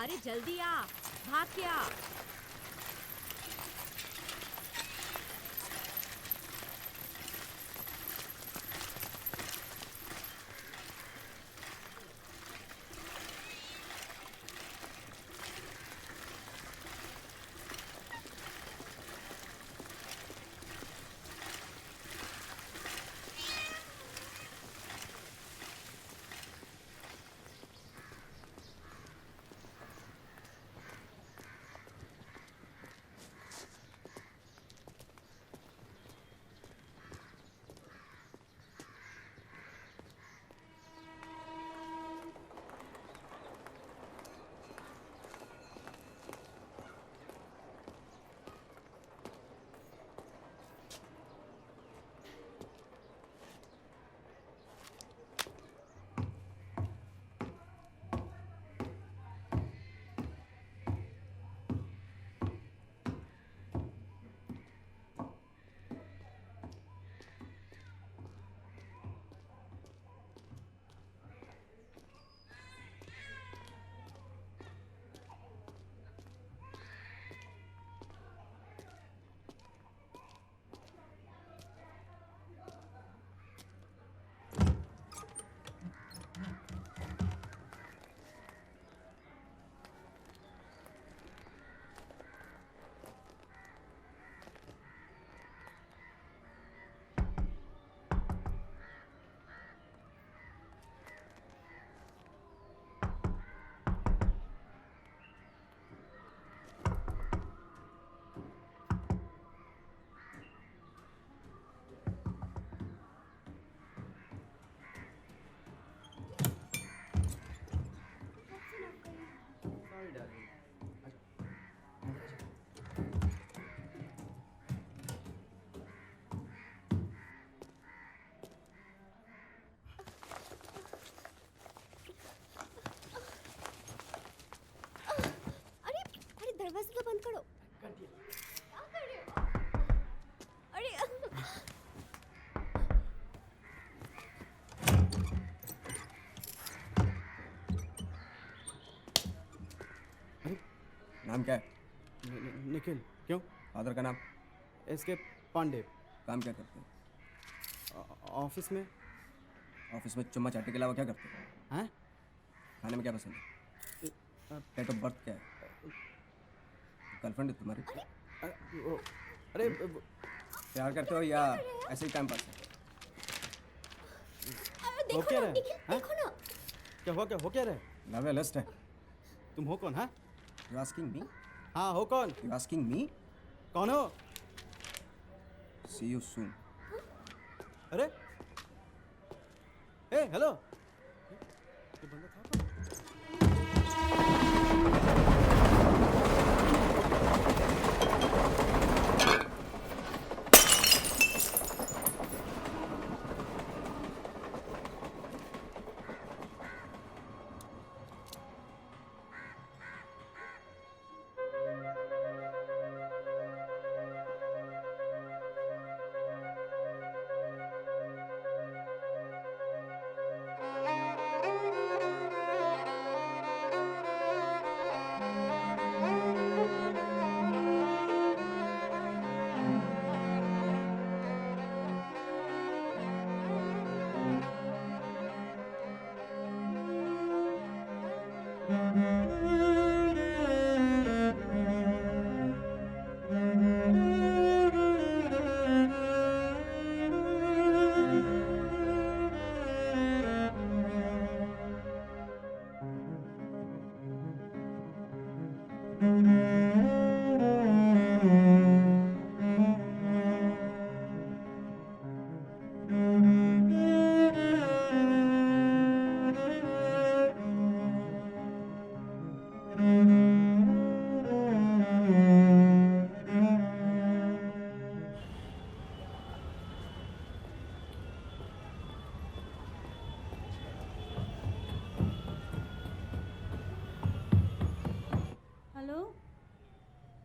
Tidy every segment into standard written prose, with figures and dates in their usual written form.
अरे जल्दी आ, भाग के आ। दरवाजा तो बंद करो। क्या कर रहे हो? अरे नाम क्या है? निखिल। क्यों? फादर का नाम? एसके पांडे। काम क्या करते हैं? ऑफिस में। ऑफिस में चुम्मा चाटी के अलावा क्या करते हैं? हैं? खाने में क्या पसंद है? डेट ऑफ बर्थ क्या है? गर्लफ्रेंड है तुम्हारी? अरे प्यार करते हो या ऐसे ही टाइम पास है? हो क्या रहे? देखो ना। क्या हो क्या रहे? लव है, लस्ट है। तुम हो कौन? हाँ, यू आस्किंग मी? हाँ हो कौन? You asking me? कौन हो? सी यू सून। अरे ए हेलो, ये बंदा था कौन?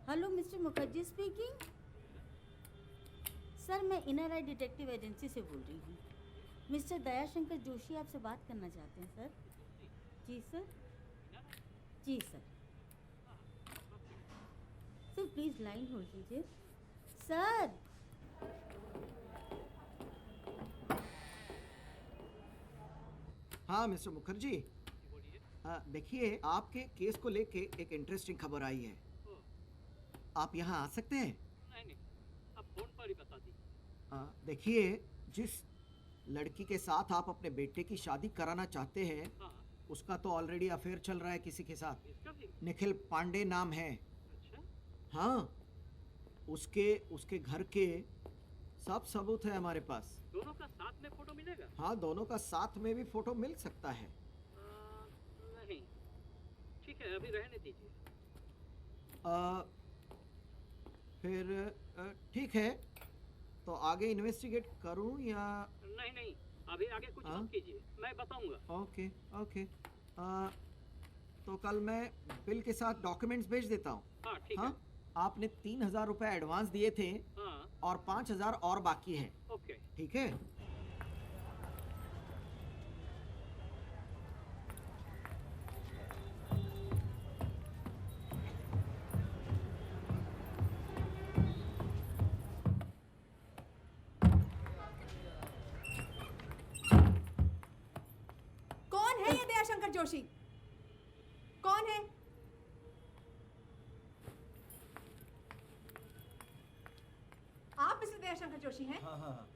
Hello mister Mukherjee speaking. Sir मैं इनर आई डिटेक्टिव एजेंसी से बोल रही हूँ। मिस्टर दयाशंकर जोशी आपसे बात करना चाहते हैं सर। जी सर। जी sir. Sir please line hold कीजिए। सर हाँ मिस्टर मुखर्जी, देखिए आपके केस को लेके एक इंटरेस्टिंग खबर आई है। आप यहाँ आ सकते हैं? नहीं, अब फोन पर ही बता दी। देखिए, जिस लड़की के साथ आप अपने बेटे की शादी कराना चाहते हैं, हाँ, उसका तो ऑलरेडी अफेयर चल रहा है किसी के साथ। इसका भी? निखिल पांडे नाम है। अच्छा, हाँ, उसके घर के सब सबूत है हमारे पास। दोनों का साथ में फोटो मिलेगा? हाँ, दोनों का साथ में भी फोटो मिल सकता है। नहीं, ठीक है, अभी रहने दीजिए। फिर ठीक है, तो आगे इन्वेस्टिगेट करूं या? नहीं, अभी आगे कुछ हाँ? मत कीजिए, मैं बताऊंगा। ओके। तो कल मैं बिल के साथ डॉक्यूमेंट्स भेज देता हूँ। हाँ, ठीक हाँ, आपने 3,000 रुपए एडवांस दिए थे है। हाँ, और 5,000 और बाकी है। ओके। ठीक है। कौन है ये दयाशंकर जोशी? कौन है? आप मिस्टर दयाशंकर जोशी हैं? हाँ।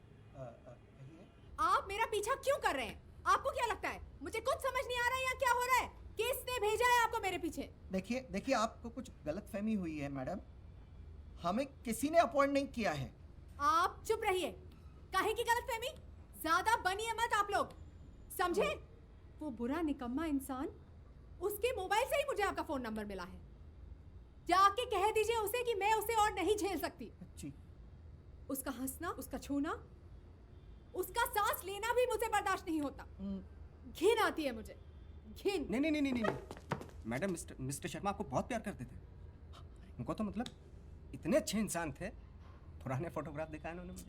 आप मेरा पीछा क्यों कर रहे हैं? आपको क्या लगता है मुझे कुछ समझ नहीं आ रहा है यहाँ क्या हो रहा है? किसने भेजा है आपको मेरे पीछे? देखिए आपको कुछ गलतफहमी हुई है मैडम। हमें किसी ने अपॉइंट नहीं किया है। आप चुप रहिए। काहे की गलतफहमी? ज्यादा बनिए मत आप लोग, समझे? वो बुरा निकम्मा इंसान, उसके मोबाइल से ही मुझे आपका फोन नंबर मिला है। जाके कह दीजिए उसे कि मैं उसे और नहीं झेल सकती। जी। उसका हंसना, उसका छूना, उसका सांस लेना भी मुझे बर्दाश्त नहीं होता। घिन आती है मुझे, घिन। नहीं। मैडम, मिस्टर शर्मा आपको बहुत प्यार करते थे। उनको तो मतलब इतने अच्छे इंसान थे। पुराने फोटोग्राफ दिखाए उन्होंने मुझे,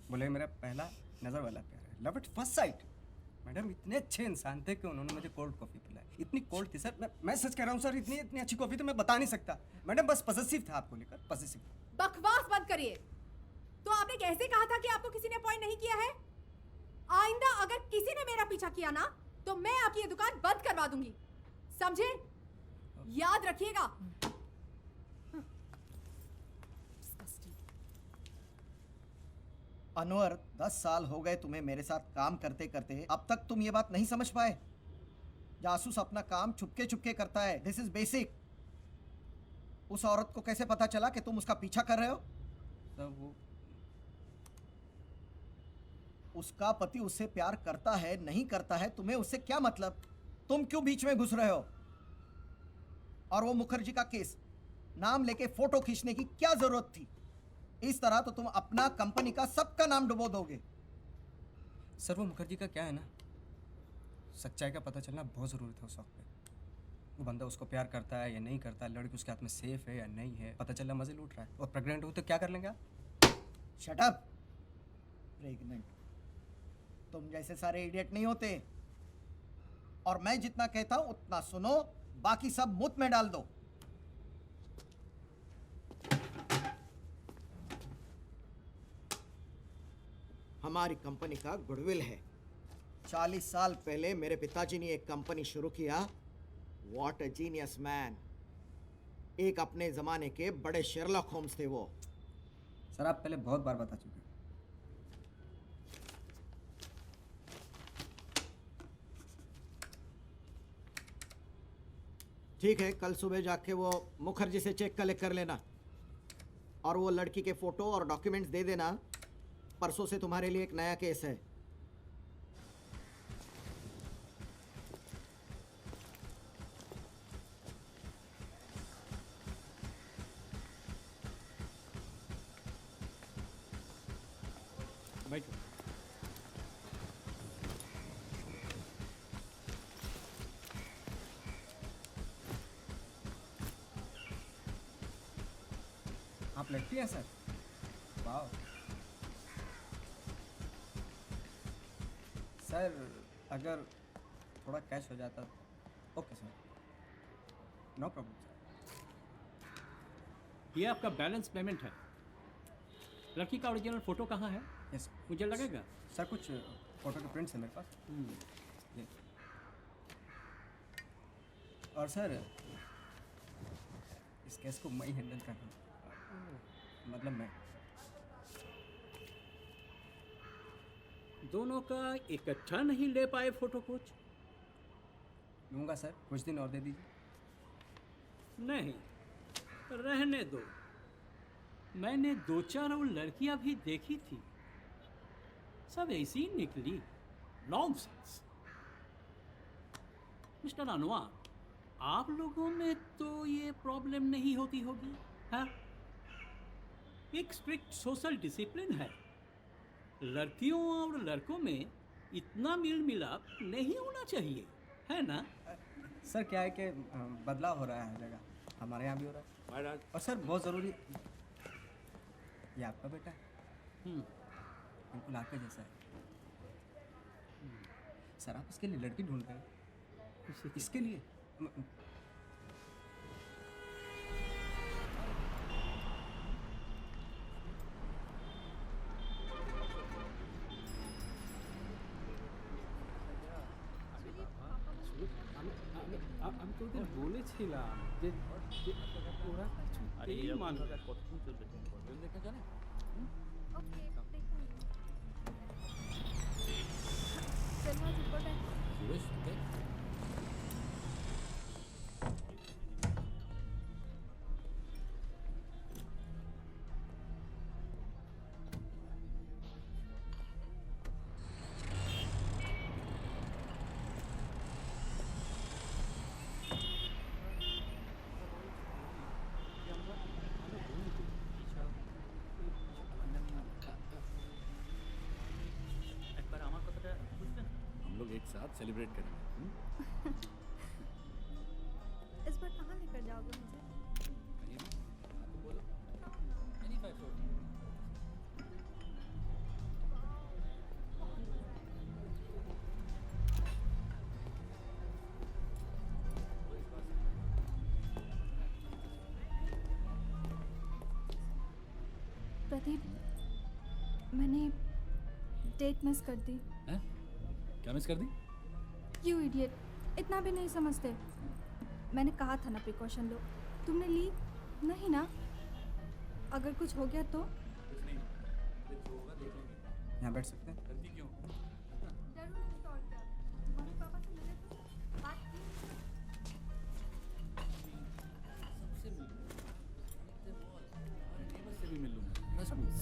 बोले मेरा पहला नजर वाला प्यार है, love at first sight. Madam इतने अच्छे इंसान थे कि उन्होंने मुझे कोल्ड कॉफी पिलाई। इतनी कोल्ड थी सर, मैं सच कह रहा हूँ सर, इतनी अच्छी कॉफी तो मैं बता नहीं सकता। मैडम बस पॉसेसिव था आपको लेकर, पॉसेसिव। बकवास बंद करिए। तो आपने कैसे कहा था कि आपको किसी ने अपॉइंट नहीं किया है? आइंदा अगर किसी ने मेरा पीछा किया ना, तो मैं आपकी ये दुकान बंद करवा दूंगी, समझे? याद रखिएगा। अनवर, 10 साल हो गए तुम्हें मेरे साथ काम करते करते, अब तक तुम ये बात नहीं समझ पाए? जासूस अपना काम चुपके चुपके करता है, दिस इज बेसिक। उस औरत को कैसे पता चला कि तुम उसका पीछा कर रहे हो? सर वो उसका पति उससे प्यार करता है नहीं करता है, तुम्हें उससे क्या मतलब? तुम क्यों बीच में घुस रहे हो? और वो मुखर्जी का केस, नाम लेके फोटो खींचने की क्या जरूरत थी? इस तरह तो तुम अपना, कंपनी का, सबका नाम डुबो दोगे। सर वो मुखर्जी का क्या है ना, सच्चाई का पता चलना बहुत ज़रूरी था उस वक्त पे। वो बंदा उसको प्यार करता है या नहीं करता, लड़की उसके हाथ में सेफ है या नहीं है, पता चला मजे लूट रहा है। और प्रेग्नेंट हो तो क्या कर लेंगे आप? Shut up. प्रेग्नेंट? तुम जैसे सारे इडियट नहीं होते। और मैं जितना कहता हूं उतना सुनो, बाकी सब मुंह में डाल दो। हमारी कंपनी का गुडविल है। 40 साल पहले मेरे पिताजी ने एक कंपनी शुरू किया। What a genius man. एक अपने जमाने के बड़े शेरलॉक होम्स थे वो। सर आप पहले बहुत बार बता चुके हैं। ठीक है, कल सुबह जाके वो मुखर्जी से चेक कलेक्ट कर लेना और वो लड़की के फोटो और डॉक्यूमेंट्स दे देना। परसों से तुम्हारे लिए एक नया केस है। बैठो। आप लड़की हैं सर? वाह सर, अगर थोड़ा कैश हो जाता। Okay sir, no problem sir. ये आपका बैलेंस पेमेंट है। लड़की का ओरिजिनल फोटो कहाँ है? यस मुझे लगेगा। सर, कुछ फोटो के प्रिंट्स हैं मेरे पास। ये और सर, इस केस को मैं ही हैंडल कर रहा हूँ, मतलब मैं। दोनों का इकट्ठा नहीं ले पाए फोटो कुछ? लूँगा सर, कुछ दिन और दे दीजिए। नहीं, रहने दो। मैंने 2-4 और लड़कियां भी देखी थी, सब ऐसी ही निकली। नॉनसेंस। मिस्टर अनवर, आप लोगों में तो ये प्रॉब्लम नहीं होती होगी, हाँ? एक स्ट्रिक्ट सोशल डिसिप्लिन है। लड़कियों और लड़कों में इतना मेल मिलाप नहीं होना चाहिए, है ना? सर क्या है कि बदलाव हो रहा है हर जगह, हमारे यहाँ भी हो रहा है। और सर बहुत ज़रूरी, ये आपका बेटा है, बिल्कुल आपके जैसा है। सर आप इसके लिए लड़की ढूंढ रहे हैं? इसके लिए আমি তো ওদের বলেছিলাম যে ওরা কিছুতেই মানবে না। हम लोग एक साथ सेलिब्रेट करेंगे। इस बार कहाँ लेकर जाओगे मुझे? प्रदीप, मैंने डेट मिस कर दी। हैं? क्या मिस कर दी? यू इडियट, इतना भी नहीं समझते। मैंने कहा था ना प्रिकॉशन लो, तुमने ली नहीं ना। अगर कुछ हो गया तो? यहाँ बैठ सकते हैं? मम्मी पापा से मिले तो बात की?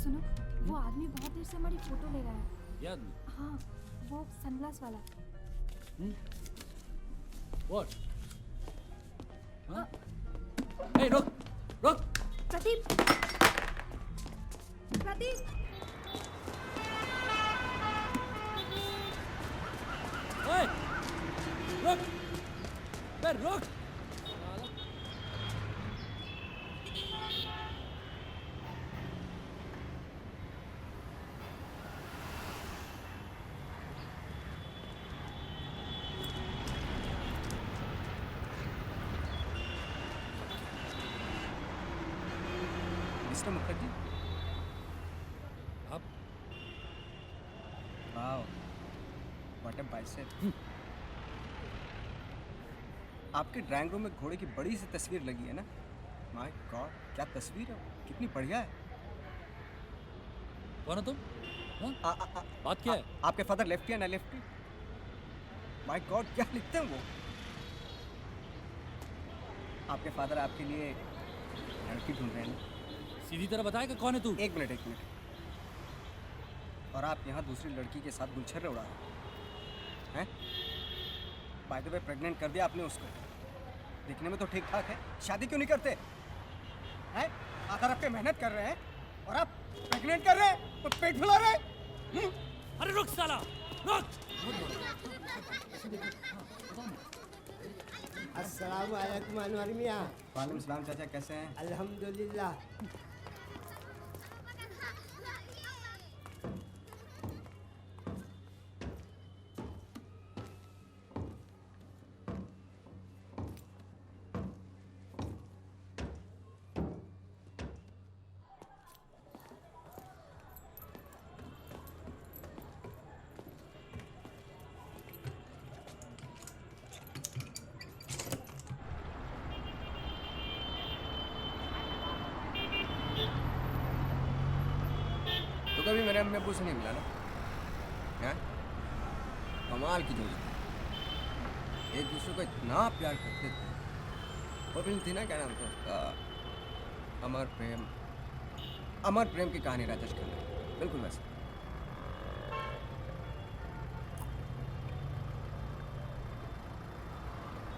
सुनो, वो आदमी बहुत देर से हमारी फोटो ले रहा है। याद नहीं? हाँ, वो सनग्लास वाला। What? हाँ? Hey, रुक! रुक! प्रदीप! प्रदीप! Hey! रुक! बे रुक! मिस्टर मुखर्जी, आप वाओ, व्हाट अ बाइसेप। आपके ड्राइंग रूम में घोड़े की बड़ी सी तस्वीर लगी है ना? माय गॉड, क्या तस्वीर है, कितनी बढ़िया है। कौन हो तुम? हाँ? बात क्या है? आपके फादर लेफ्टी है ना लेफ्टी? माय गॉड, क्या लिखते हैं वो? आपके फादर आपके लिए लड़की ढूंढ रहे हैं ना? सीधी तरह बताएगा कौन है तू? एक मिनट। और आप यहाँ दूसरी लड़की के साथ गुलछर्रे उड़ा रहे हैं? बाय द वे, प्रेग्नेंट कर दिया आपने उसको। दिखने में तो ठीक ठाक है, शादी क्यों नहीं करते हैं? आधा रख के मेहनत कर रहे हैं और आप प्रेग्नेंट कर रहे हैं और पेट फुला रहे हैं। अरे रुक साला! रुक! अस्सलामुअलैकुम अनवर मियाँ। वालेकुम सलाम चाचा, कैसे हैं? अल्हम्दुलिल्लाह। मेरे अम्मी अब्बू से नहीं मिला ना? हैं? कमाल की जोड़ी थी। एक दूसरे को इतना प्यार करते थे। वो फिल्म थी ना, क्या नाम था उसका? अमर प्रेम। अमर प्रेम की कहानी, राजेश खन्ना। बिल्कुल वैसे।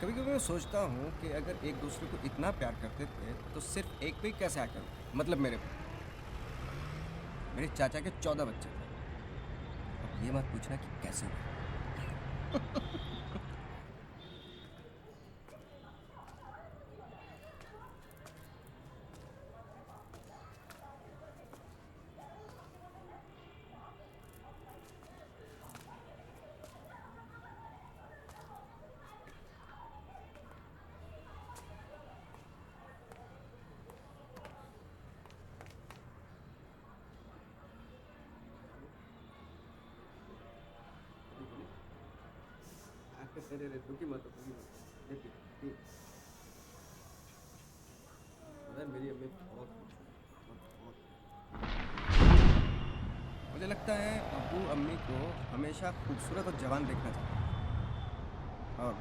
कभी कभी मैं सोचता हूँ कि अगर एक दूसरे को इतना प्यार करते थे तो सिर्फ एक पे ही कैसे आ कर, मतलब मेरे पे। मेरे चाचा के 14 बच्चे थे। अब ये मत पूछना कि कैसे हुआ। मेरी अम्मी मुझे लगता है अब्बू अम्मी को हमेशा खूबसूरत और जवान देखना चाहिए। और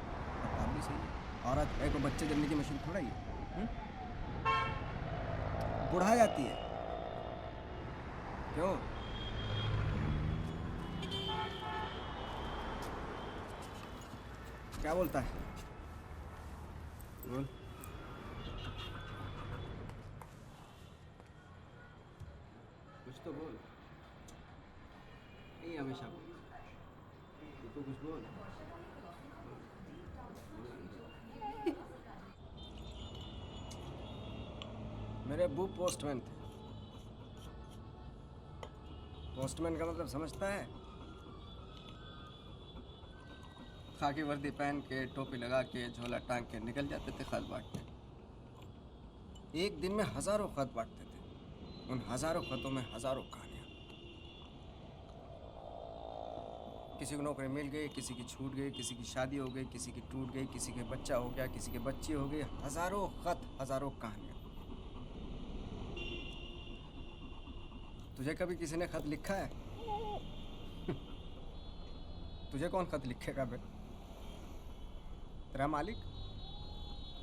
आप भी सही है। औरत है को बच्चे जन्ने की मशीन थोड़ा ही है। बुढ़ा जाती है। क्यों? क्या बोलता है? बोल। कुछ तो बोल। नहीं हमेशा बोल। तू तो कुछ बोल। मेरे अब्बू पोस्टमैन थे। पोस्टमैन का मतलब समझता है? खाकी वर्दी पहन के, टोपी लगा के, झोला टांग के निकल जाते थे खत बांटने। एक दिन में हजारों खत बांटते थे। उन हजारों खतों में हजारों कहानियां। किसी को नौकरी मिल गई, किसी की छूट गई, किसी की शादी हो गई, किसी की टूट गई, किसी के बच्चा हो गया, किसी के बच्ची हो गई। हजारों खत, हजारों कहानियां। तुझे कभी किसी ने खत लिखा है? तुझे कौन खत लिखेगा बे? तेरा मालिक,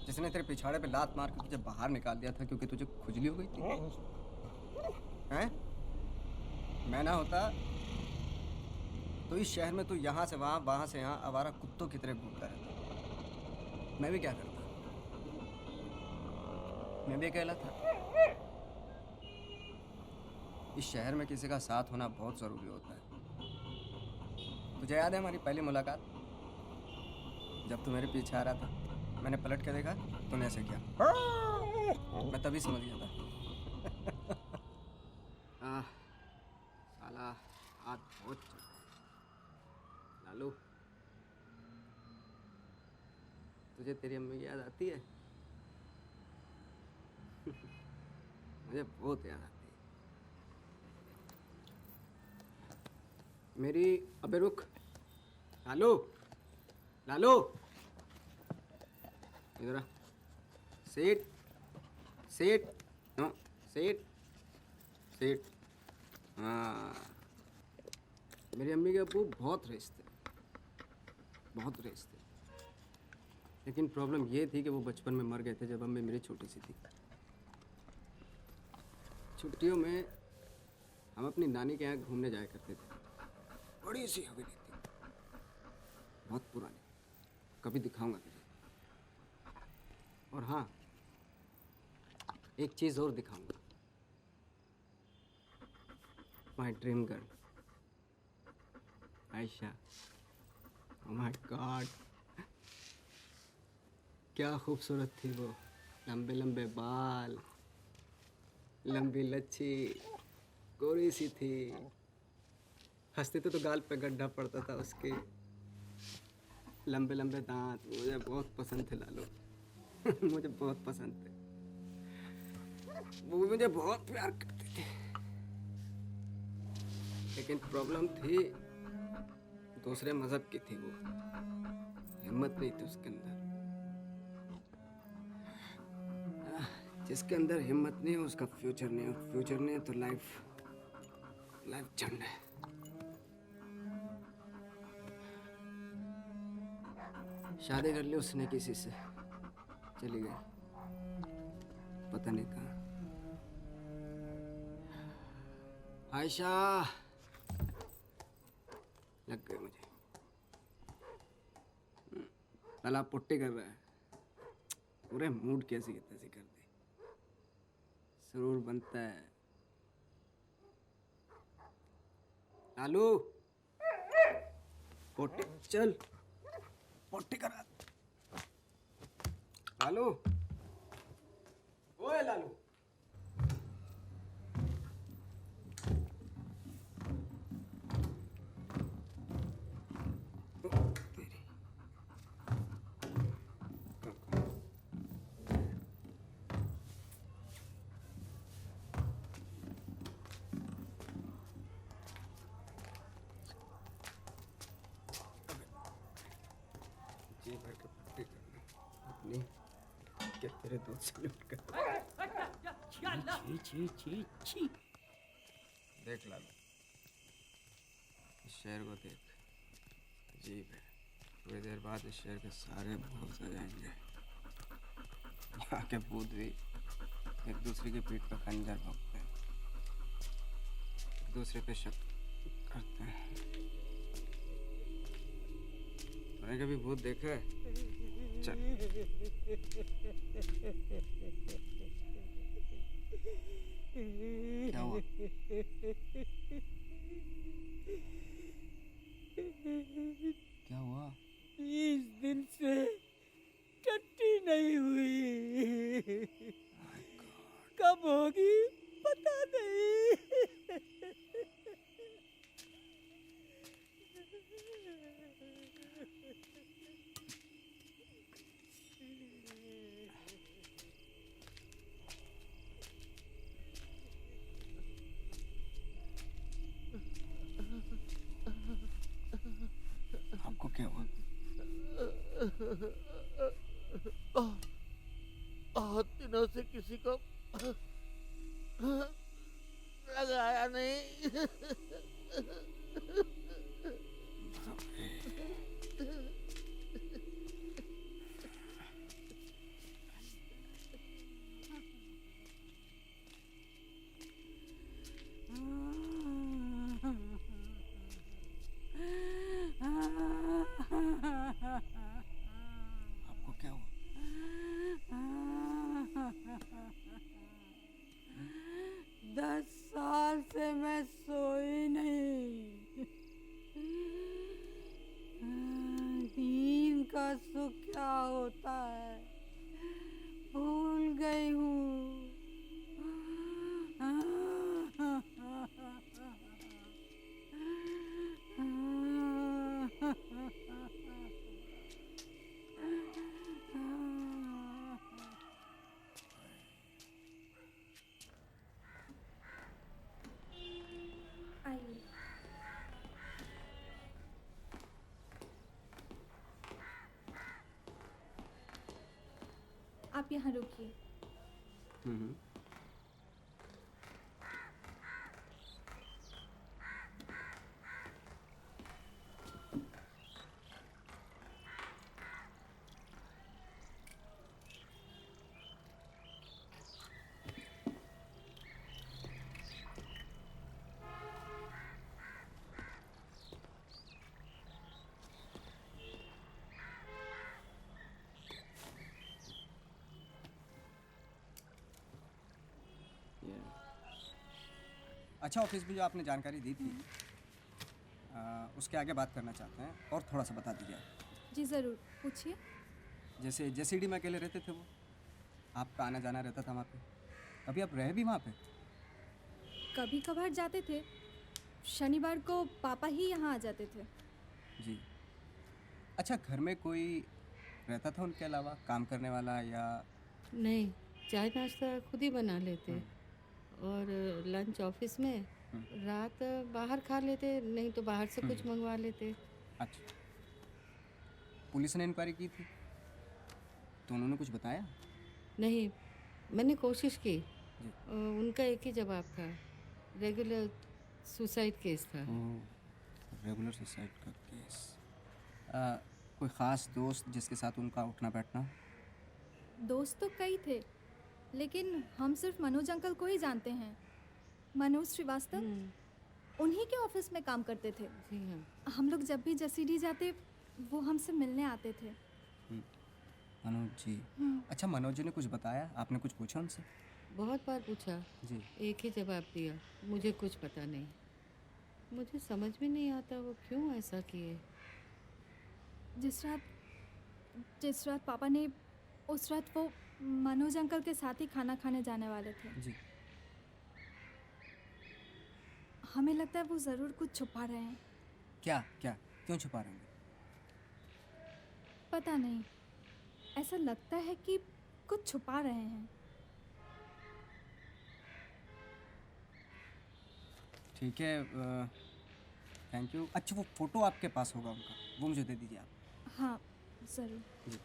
जिसने तेरे पिछाड़े पे लात मार के तुझे बाहर निकाल दिया था क्योंकि तुझे खुजली हो गई थी। हैं? मैं ना होता तो इस शहर में तू यहाँ से वहाँ, वहाँ से यहाँ आवारा कुत्तों की तरह घूमता रहता। मैं भी क्या करता? मैं भी अकेला था। इस शहर में किसी का साथ होना बहुत ज़रूरी होता है। तुझे याद है हमारी पहली मुलाकात? जब तू मेरे पीछे आ रहा था, मैंने पलट के देखा, तूने ऐसे किया। मैं तभी समझ गया था। साला आज बहुत लालू, तुझे तेरी अम्मी की याद आती है? मुझे बहुत याद आती है। मेरी अबे रुक। लालू, लालू, इधर आ। Sit, sit, no, sit, sit. हाँ, मेरी अम्मी के अब्बू बहुत रेस थे, बहुत रेस थे। लेकिन प्रॉब्लम ये थी कि वो बचपन में मर गए थे जब अम्मी मेरी छोटी सी थी। छुट्टियों में हम अपनी नानी के यहाँ घूमने जाया करते थे। बड़ी सी हवेली थी, बहुत पुरानी। कभी दिखाऊंगा तुझे। और हाँ, एक चीज़ और दिखाऊंगा। My dream girl Ayesha. Oh my God, क्या खूबसूरत थी वो। लंबे लंबे बाल, लंबी लच्छी, गोरी सी थी। हंसते तो गाल पे गड्ढा पड़ता था उसके। लंबे लंबे दांत, मुझे बहुत पसंद थे लालू। मुझे बहुत पसंद थे। वो भी मुझे बहुत प्यार करती थी। लेकिन प्रॉब्लम थी, दूसरे मजहब की थी वो। हिम्मत नहीं थी उसके अंदर। जिसके अंदर हिम्मत नहीं है उसका फ्यूचर नहीं है, और फ्यूचर नहीं है तो लाइफ झंड है। शादी कर ली उसने किसी से, चली गई पता नहीं कहाँ। आयशा लग गई मुझे। ताला पुट्टी कर रहा है, पूरे मूड कैसी की तैसी कर दी। सुरूर बनता है। लालू पुट्टी चल, पुट्टी करा। लालू, ओए लालू, जी भर के पुट्टी करना अपनी, क्या तेरे दूध से लूट कर। छी छी छी छी। देख लालू, इस शहर को देख, अजीब है। थोड़ी देर बाद इस शहर के सारे भूत आ जाएंगे। यहाँ के भूत भी एक दूसरे की पीठ पर खंजर भोंकते हैं, एक दूसरे पे शक करते हैं। तूने कभी भूत देखा है? चल क्या हुआ? क्या हुआ? 20 दिन से टट्टी नहीं हुई, कब होगी पता नहीं। आपको क्या हुआ? बहुत दिनों से किसी को लगाया नहीं। आपको क्या हुआ? 10 साल से मैं सोई नहीं। नींद का सुख क्या होता है भूल गई हूँ। आइए। आप यहाँ रुकिए। अच्छा, ऑफिस में जो आपने जानकारी दी थी, उसके आगे बात करना चाहते हैं और थोड़ा सा बता दीजिए। जी ज़रूर, पूछिए। जैसे जेसीडी में अकेले रहते थे वो, आपका आना जाना रहता था वहाँ पे, कभी आप रहे भी वहाँ पे? कभी कभार जाते थे, शनिवार को पापा ही यहाँ आ जाते थे। जी। अच्छा, घर में कोई रहता था उनके अलावा, काम करने वाला या? नहीं, चाय नाश्ता खुद ही बना लेते और लंच ऑफिस में, रात बाहर खा लेते, नहीं तो बाहर से कुछ मंगवा लेते। अच्छा, पुलिस ने इंक्वायरी की थी तो उन्होंने कुछ बताया? नहीं, मैंने कोशिश की, उनका एक ही जवाब था, रेगुलर सुसाइड केस था। रेगुलर सुसाइड का केस। कोई ख़ास दोस्त जिसके साथ उनका उठना बैठना? दोस्त तो कई थे, लेकिन हम सिर्फ मनोज अंकल को ही जानते हैं। मनोज श्रीवास्तव उन्हीं के ऑफिस में काम करते थे। जी हाँ। हम लोग जब भी जसीडी जाते वो हमसे मिलने आते थे। मनोज जी। अच्छा, मनोज जी ने कुछ बताया? आपने कुछ पूछा उनसे? बहुत बार पूछा, जी। एक ही जवाब दिया, मुझे कुछ पता नहीं। मुझे समझ में नहीं आता वो क्यों ऐसा किए। जिस रात पापा ने, उस रात वो मनोज अंकल के साथ ही खाना खाने जाने वाले थे। जी। हमें लगता है वो ज़रूर कुछ छुपा रहे हैं। क्या क्या क्यों छुपा रहे हैं? पता नहीं, ऐसा लगता है कि कुछ छुपा रहे हैं। ठीक है, थैंक यू। अच्छा, वो फ़ोटो आपके पास होगा उनका, वो मुझे दे दीजिए आप। हाँ ज़रूर। जी।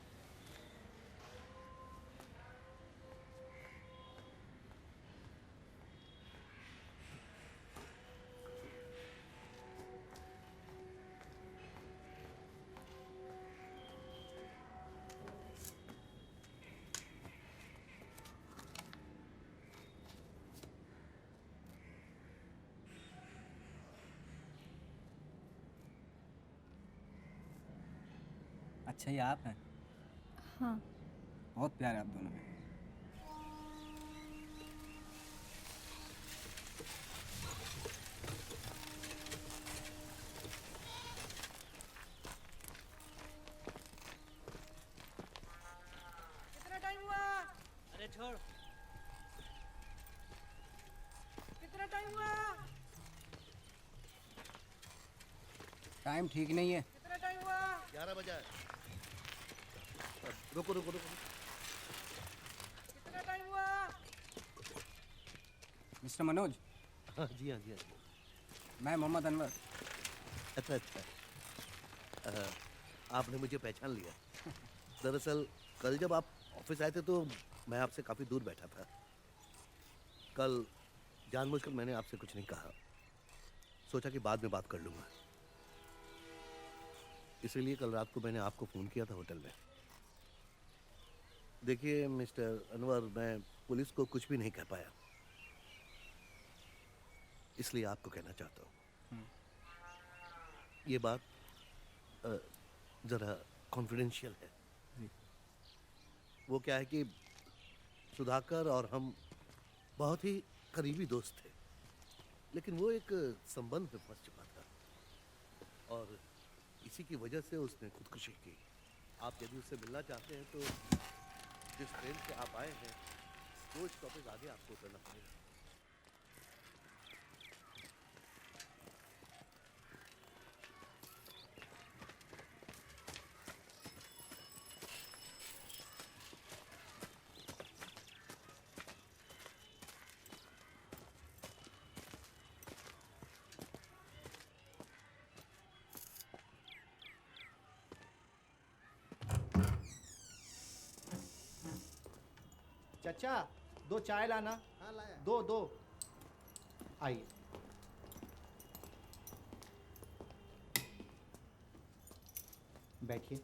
अच्छा, ये आप हैं? हाँ। बहुत प्यार है आप दोनों में। कितना टाइम हुआ? अरे छोड़। कितना टाइम हुआ? टाइम ठीक नहीं है। कितना टाइम हुआ? 11 बजा है। रुको रुको रुको। कितना टाइम हुआ? मिस्टर मनोज, हाँ जी, हाँ जी, हाँ जी। मैं मोहम्मद अनवर। अच्छा अच्छा। आपने मुझे पहचान लिया। दरअसल कल जब आप ऑफिस आए थे तो मैं आपसे काफ़ी दूर बैठा था। कल जानबूझकर मैंने आपसे कुछ नहीं कहा, सोचा कि बाद में बात कर लूँगा। इसीलिए कल रात को मैंने आपको फ़ोन किया था होटल में। देखिए मिस्टर अनवर, मैं पुलिस को कुछ भी नहीं कह पाया, इसलिए आपको कहना चाहता हूँ। ये बात ज़रा कॉन्फिडेंशियल है। वो क्या है कि सुधाकर और हम बहुत ही करीबी दोस्त थे, लेकिन वो एक संबंध में फंस चुका था और इसी की वजह से उसने खुदकुशी की। आप यदि उससे मिलना चाहते हैं तो जिस ट्रेन से आप आए हैं 2 स्टॉपेज आगे आपको उतरना पड़ेगा। चचा 2 चाय लाना। हाँ लाया। 2 आइए। बैठिए।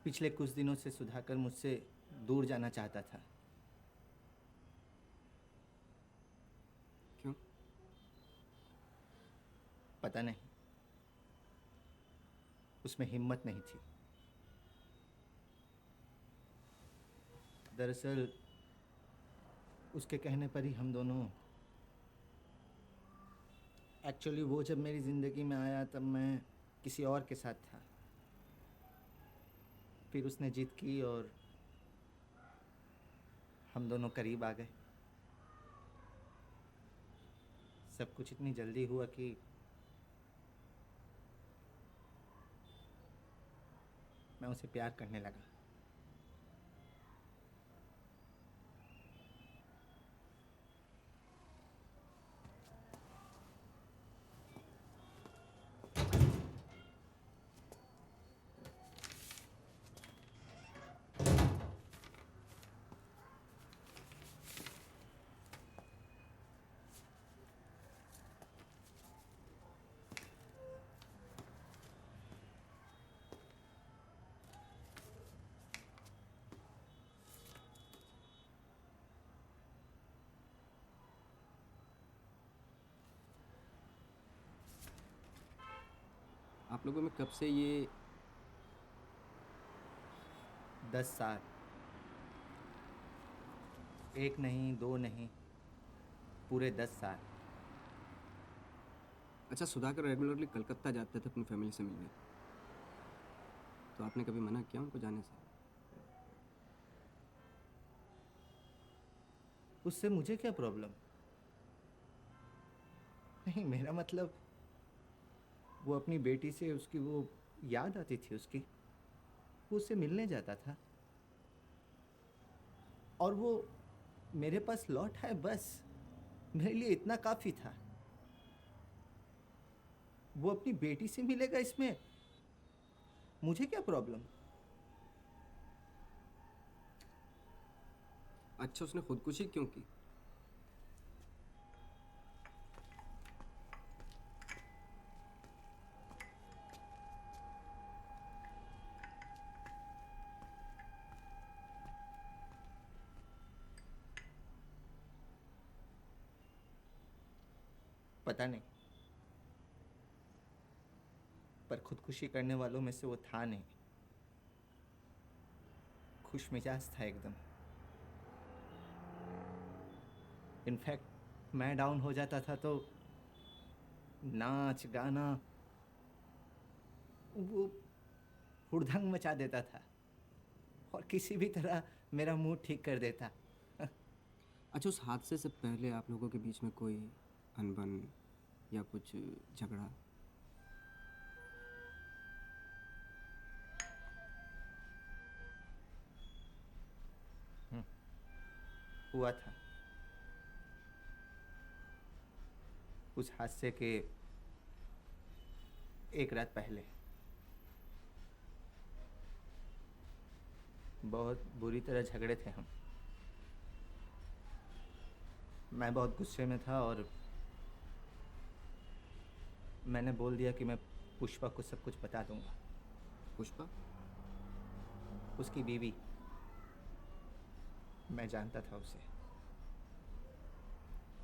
पिछले कुछ दिनों से सुधाकर मुझसे दूर जाना चाहता था। क्यों? पता नहीं, उसमें हिम्मत नहीं थी। दरअसल उसके कहने पर ही हम दोनों, एक्चुअली वो जब मेरी ज़िंदगी में आया तब मैं किसी और के साथ था। फिर उसने जिद की और हम दोनों करीब आ गए। सब कुछ इतनी जल्दी हुआ कि मैं उसे प्यार करने लगा। आप लोगों में कब से ये 10 साल, एक नहीं, दो नहीं, पूरे 10 साल। अच्छा, सुधाकर रेगुलरली कलकत्ता जाते थे अपनी फैमिली से मिलने, तो आपने कभी मना किया उनको जाने से? उससे मुझे क्या प्रॉब्लम? नहीं, मेरा मतलब वो अपनी बेटी से उसकी वो याद आती थी उसकी, वो उससे मिलने जाता था और वो मेरे पास लौट आए, बस मेरे लिए इतना काफी था। वो अपनी बेटी से मिलेगा, इसमें मुझे क्या प्रॉब्लम? अच्छा, उसने खुदकुशी क्यों की? पता नहीं, पर खुदकुशी करने वालों में से वो था नहीं। खुश मिजाज था एकदम। इनफैक्ट मैं डाउन हो जाता था तो नाच गाना, वो हुड़दंग मचा देता था और किसी भी तरह मेरा मूड ठीक कर देता। अच्छा, उस हादसे से पहले आप लोगों के बीच में कोई अनबन या कुछ झगड़ा? हुआ था। उस हादसे के एक रात पहले बहुत बुरी तरह झगड़े थे हम। मैं बहुत गुस्से में था और मैंने बोल दिया कि मैं पुष्पा को सब कुछ बता दूंगा। पुष्पा? उसकी बीवी। मैं जानता था उसे।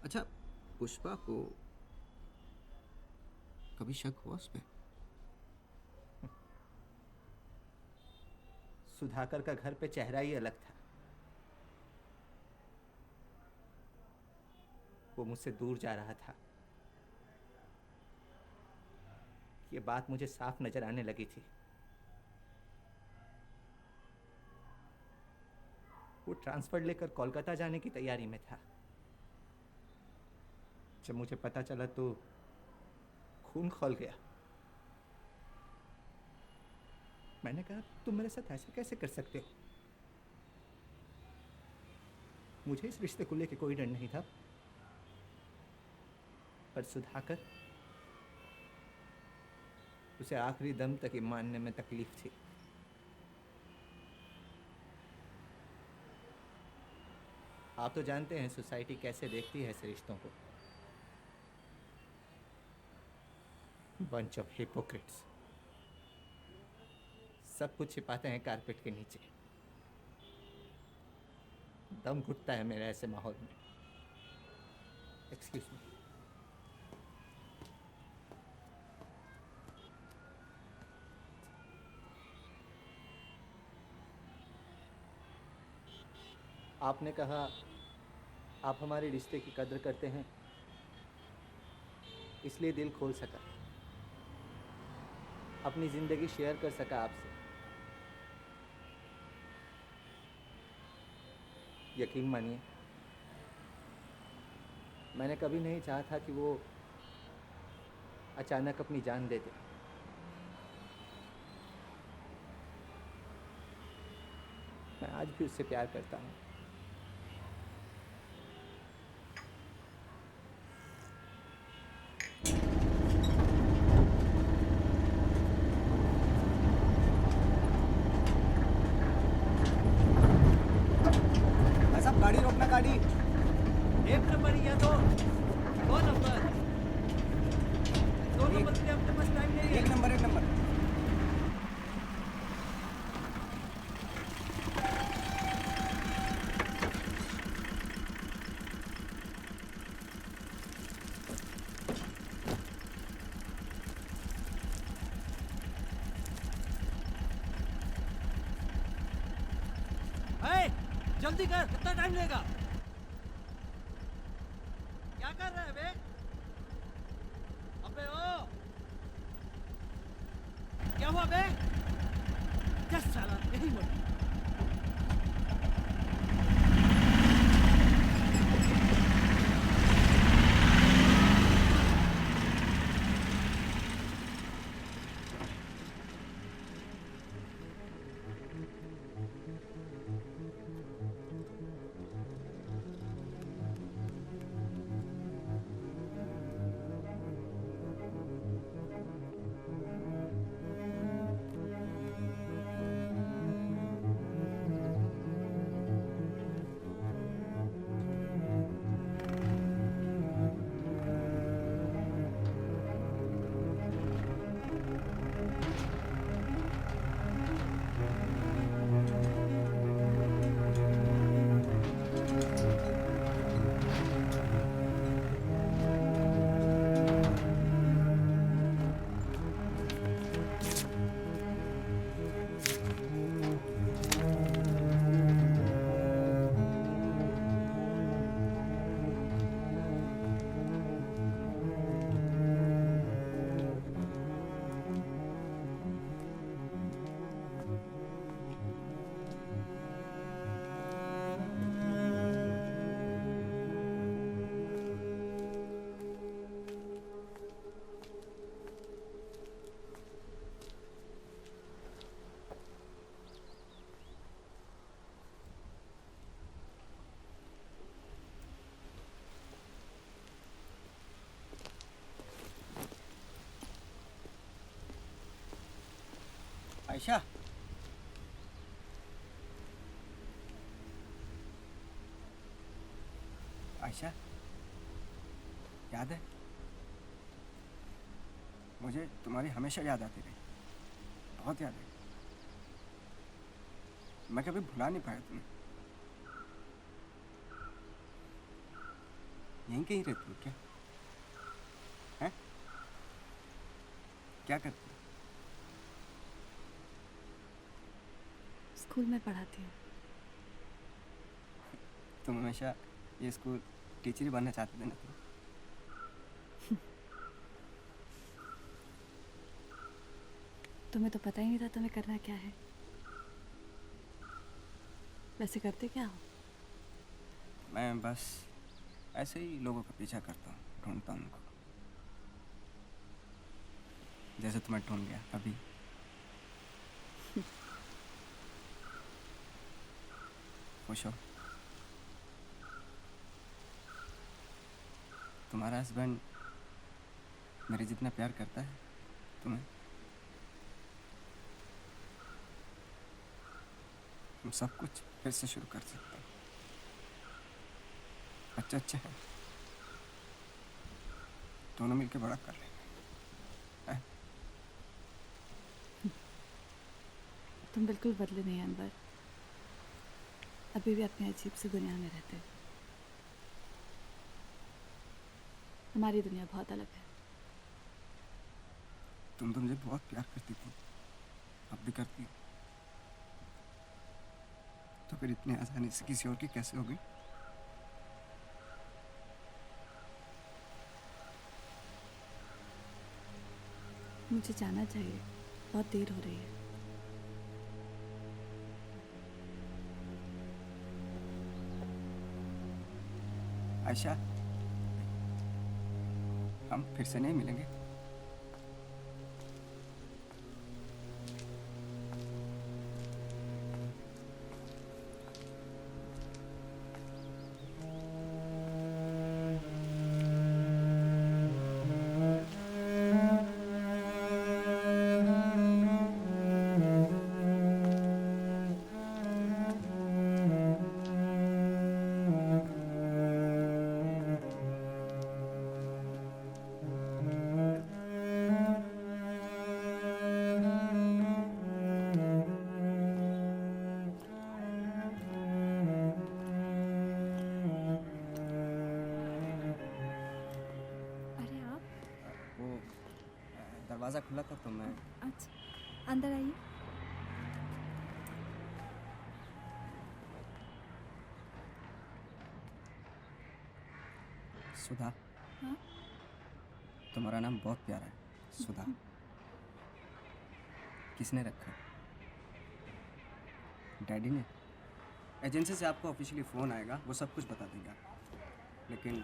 अच्छा, पुष्पा को कभी शक हुआ उस पे? सुधाकर का घर पे चेहरा ही अलग था। वो मुझसे दूर जा रहा था, ये बात मुझे साफ नजर आने लगी थी। वो ट्रांसफर लेकर कोलकाता जाने की तैयारी में था। जब मुझे पता चला तो खून खौल गया। मैंने कहा, तुम मेरे साथ ऐसा कैसे कर सकते हो? मुझे इस रिश्ते को लेकर कोई डर नहीं था, पर सुधाकर, उसे आखिरी दम तक ये मानने में तकलीफ थी। आप तो जानते हैं सोसाइटी कैसे देखती है ऐसे रिश्तों को। Bunch of hypocrites. सब कुछ छिपाते हैं कारपेट के नीचे। दम घुटता है मेरे ऐसे माहौल में। Excuse me. आपने कहा आप हमारे रिश्ते की कदर करते हैं, इसलिए दिल खोल सका, अपनी जिंदगी शेयर कर सका आपसे। यकीन मानिए, मैंने कभी नहीं चाहा था कि वो अचानक अपनी जान दे दे। मैं आज भी उससे प्यार करता हूँ। भाई साहब गाड़ी रोकना, गाड़ी। एक नंबर या दो नंबर, दो नंबर के लिए अपने पास टाइम नहीं है। एक नंबर, एक नंबर। जल्दी कर, कितना टाइम लेगा? क्या कर रहे हैं बे? अबे ओ, क्या हुआ बे? जस्ट साला यही मर। आयशा, आयशा, याद है? मुझे तुम्हारी हमेशा याद आती रही, बहुत याद है। मैं कभी भुला नहीं पाया तुम्हें। यहीं कहीं रहती हो क्या? हैं? क्या करती हो? स्कूल में पढ़ाती हूँ। तुम हमेशा ये स्कूल टीचर ही बनना चाहते थे ना तुम? तुम्हें तो पता ही नहीं था तुम्हें करना क्या है। वैसे करते क्या हो? मैं बस ऐसे ही लोगों का पीछा करता हूँ, ढूंढता हूँ उनको, जैसे तुम्हें ढूंढ गया अभी। खुश हो? तुम्हारा हस्बैंड मेरे जितना प्यार करता है तुम्हें? हम सब कुछ फिर से शुरू कर सकते हैं। अच्छा अच्छा है, दोनों मिलकर बड़ा कर लेंगे। तुम बिल्कुल बदले नहीं अनवर, अभी भी अपनी अजीब सी दुनिया में रहते हो। हमारी दुनिया बहुत अलग है। तुम तो मुझे बहुत प्यार करती थी, अब भी करती हो, तो फिर इतनी आसानी से किसी और की कैसे हो गई? मुझे जाना चाहिए, बहुत देर हो रही है। आयशा, हम फिर से नहीं मिलेंगे। दरवाज़ा खुला था तो मैं अच्छा अंदर आइए। सुधा, हाँ? तुम्हारा नाम बहुत प्यारा है, सुधा। किसने रखा? डैडी ने? एजेंसी से आपको ऑफिशियली फ़ोन आएगा, वो सब कुछ बता देगा। लेकिन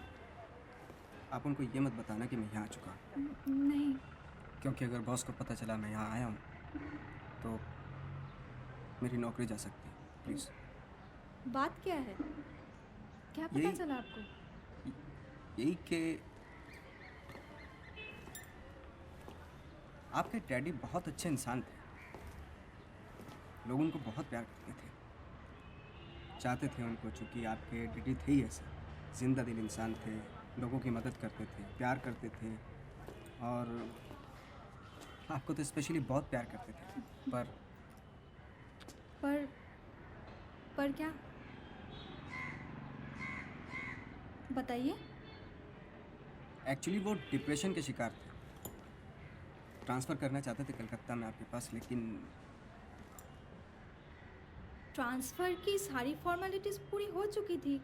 आप उनको ये मत बताना कि मैं यहाँ आ चुका हूँ, नहीं। क्योंकि अगर बॉस को पता चला मैं यहाँ आया हूँ तो मेरी नौकरी जा सकती है। प्लीज़। बात क्या है? क्या पता यही- चला आपको? यही कि आपके डैडी बहुत अच्छे इंसान थे। लोग उनको बहुत प्यार करते थे, चाहते थे उनको, चूँकि आपके डैडी थे ही ऐसे जिंदा दिल इंसान थे, लोगों की मदद करते थे, प्यार करते थे और आपको तो स्पेशली बहुत प्यार करते थे। पर क्या? बताइए। एक्चुअली वो डिप्रेशन के शिकार थे। ट्रांसफ़र करना चाहते थे कलकत्ता में आपके पास, लेकिन ट्रांसफ़र की सारी फॉर्मेलिटीज़ पूरी हो चुकी थी।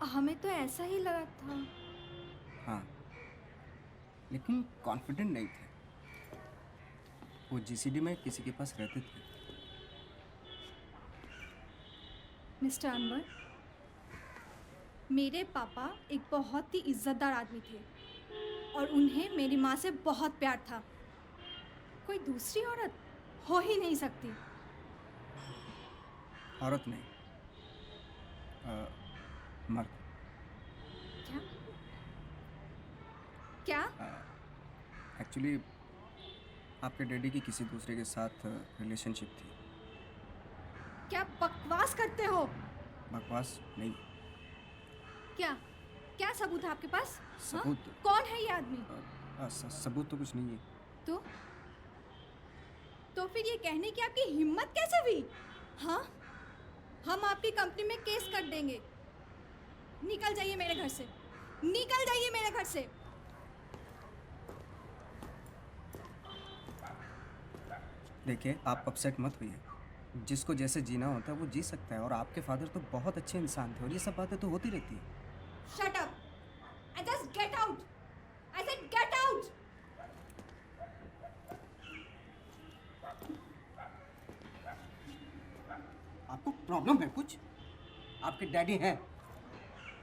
हमें तो ऐसा ही लगा था। हाँ, लेकिन कॉन्फिडेंट नहीं थे। वो जीसीडी में किसी के पास रहते थे। मिस्टर अनवर, मेरे पापा एक बहुत ही इज्जतदार आदमी थे और उन्हें मेरी माँ से बहुत प्यार था। कोई दूसरी औरत हो ही नहीं सकती। औरत नहीं, मर्द। क्या? क्या? एक्चुअली आपके डैडी की किसी दूसरे के साथ रिलेशनशिप थी। क्या बकवास करते हो? बकवास नहीं, क्या क्या सबूत है आपके पास? हाँ? सबूत? कौन है ये आदमी? सबूत तो कुछ नहीं है। तो फिर ये कहने की आपकी हिम्मत कैसे हुई? हाँ, हम आपकी कंपनी में केस कर देंगे। निकल जाइए मेरे घर से, निकल जाइए मेरे घर से। देखिए, आप अपसेट मत होइए। जिसको जैसे जीना होता है वो जी सकता है, और आपके फादर तो बहुत अच्छे इंसान थे और ये सब बातें तो होती रहती है। Shut up! And just get out! I said get out! आपको प्रॉब्लम है कुछ? आपके डैडी हैं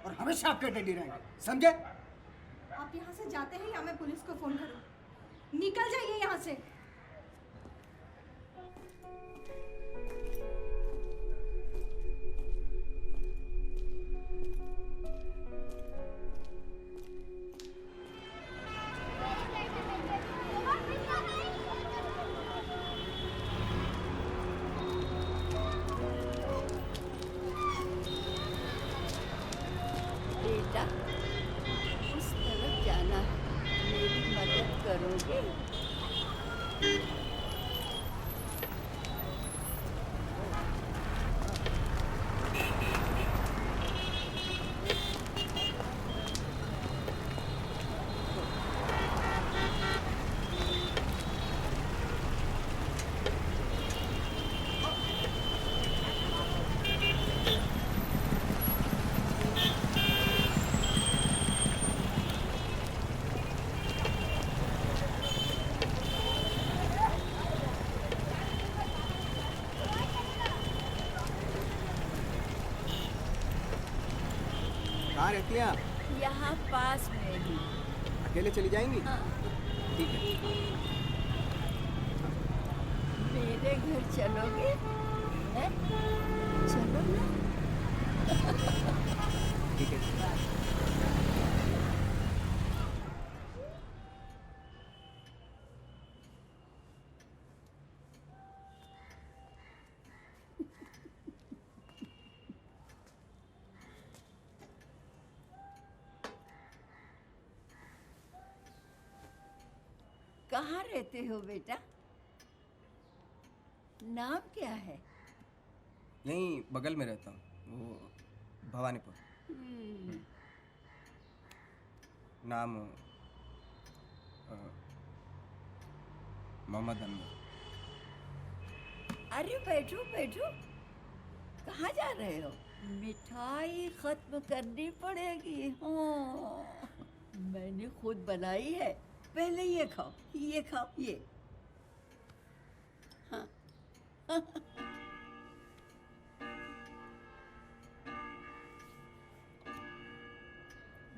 और हमेशा आपके डैडी रहेंगे, समझे? आप यहाँ से जाते हैं या मैं पुलिस को फोन करूँ? निकल जाइए यहाँ से। बेटा, उस तरफ जाना है, मेरी मदद करोगे? कहाँ रहती हैं आप? यहाँ पास में ही। अकेले चली जाएंगी? ठीक है। मेरे घर चलोगे? हैं? चलो ना। ठीक है। कहाँ रहते हो बेटा? नाम क्या है? यहीं बगल में रहता हूँ, वो भवानीपुर। नाम मोहम्मद अनवर। अरे बैठो बैठो, कहाँ जा रहे हो? मिठाई खत्म करनी पड़ेगी। हाँ, मैंने खुद बनाई है, पहले ये खाओ, ये खाओ, ये। हाँ।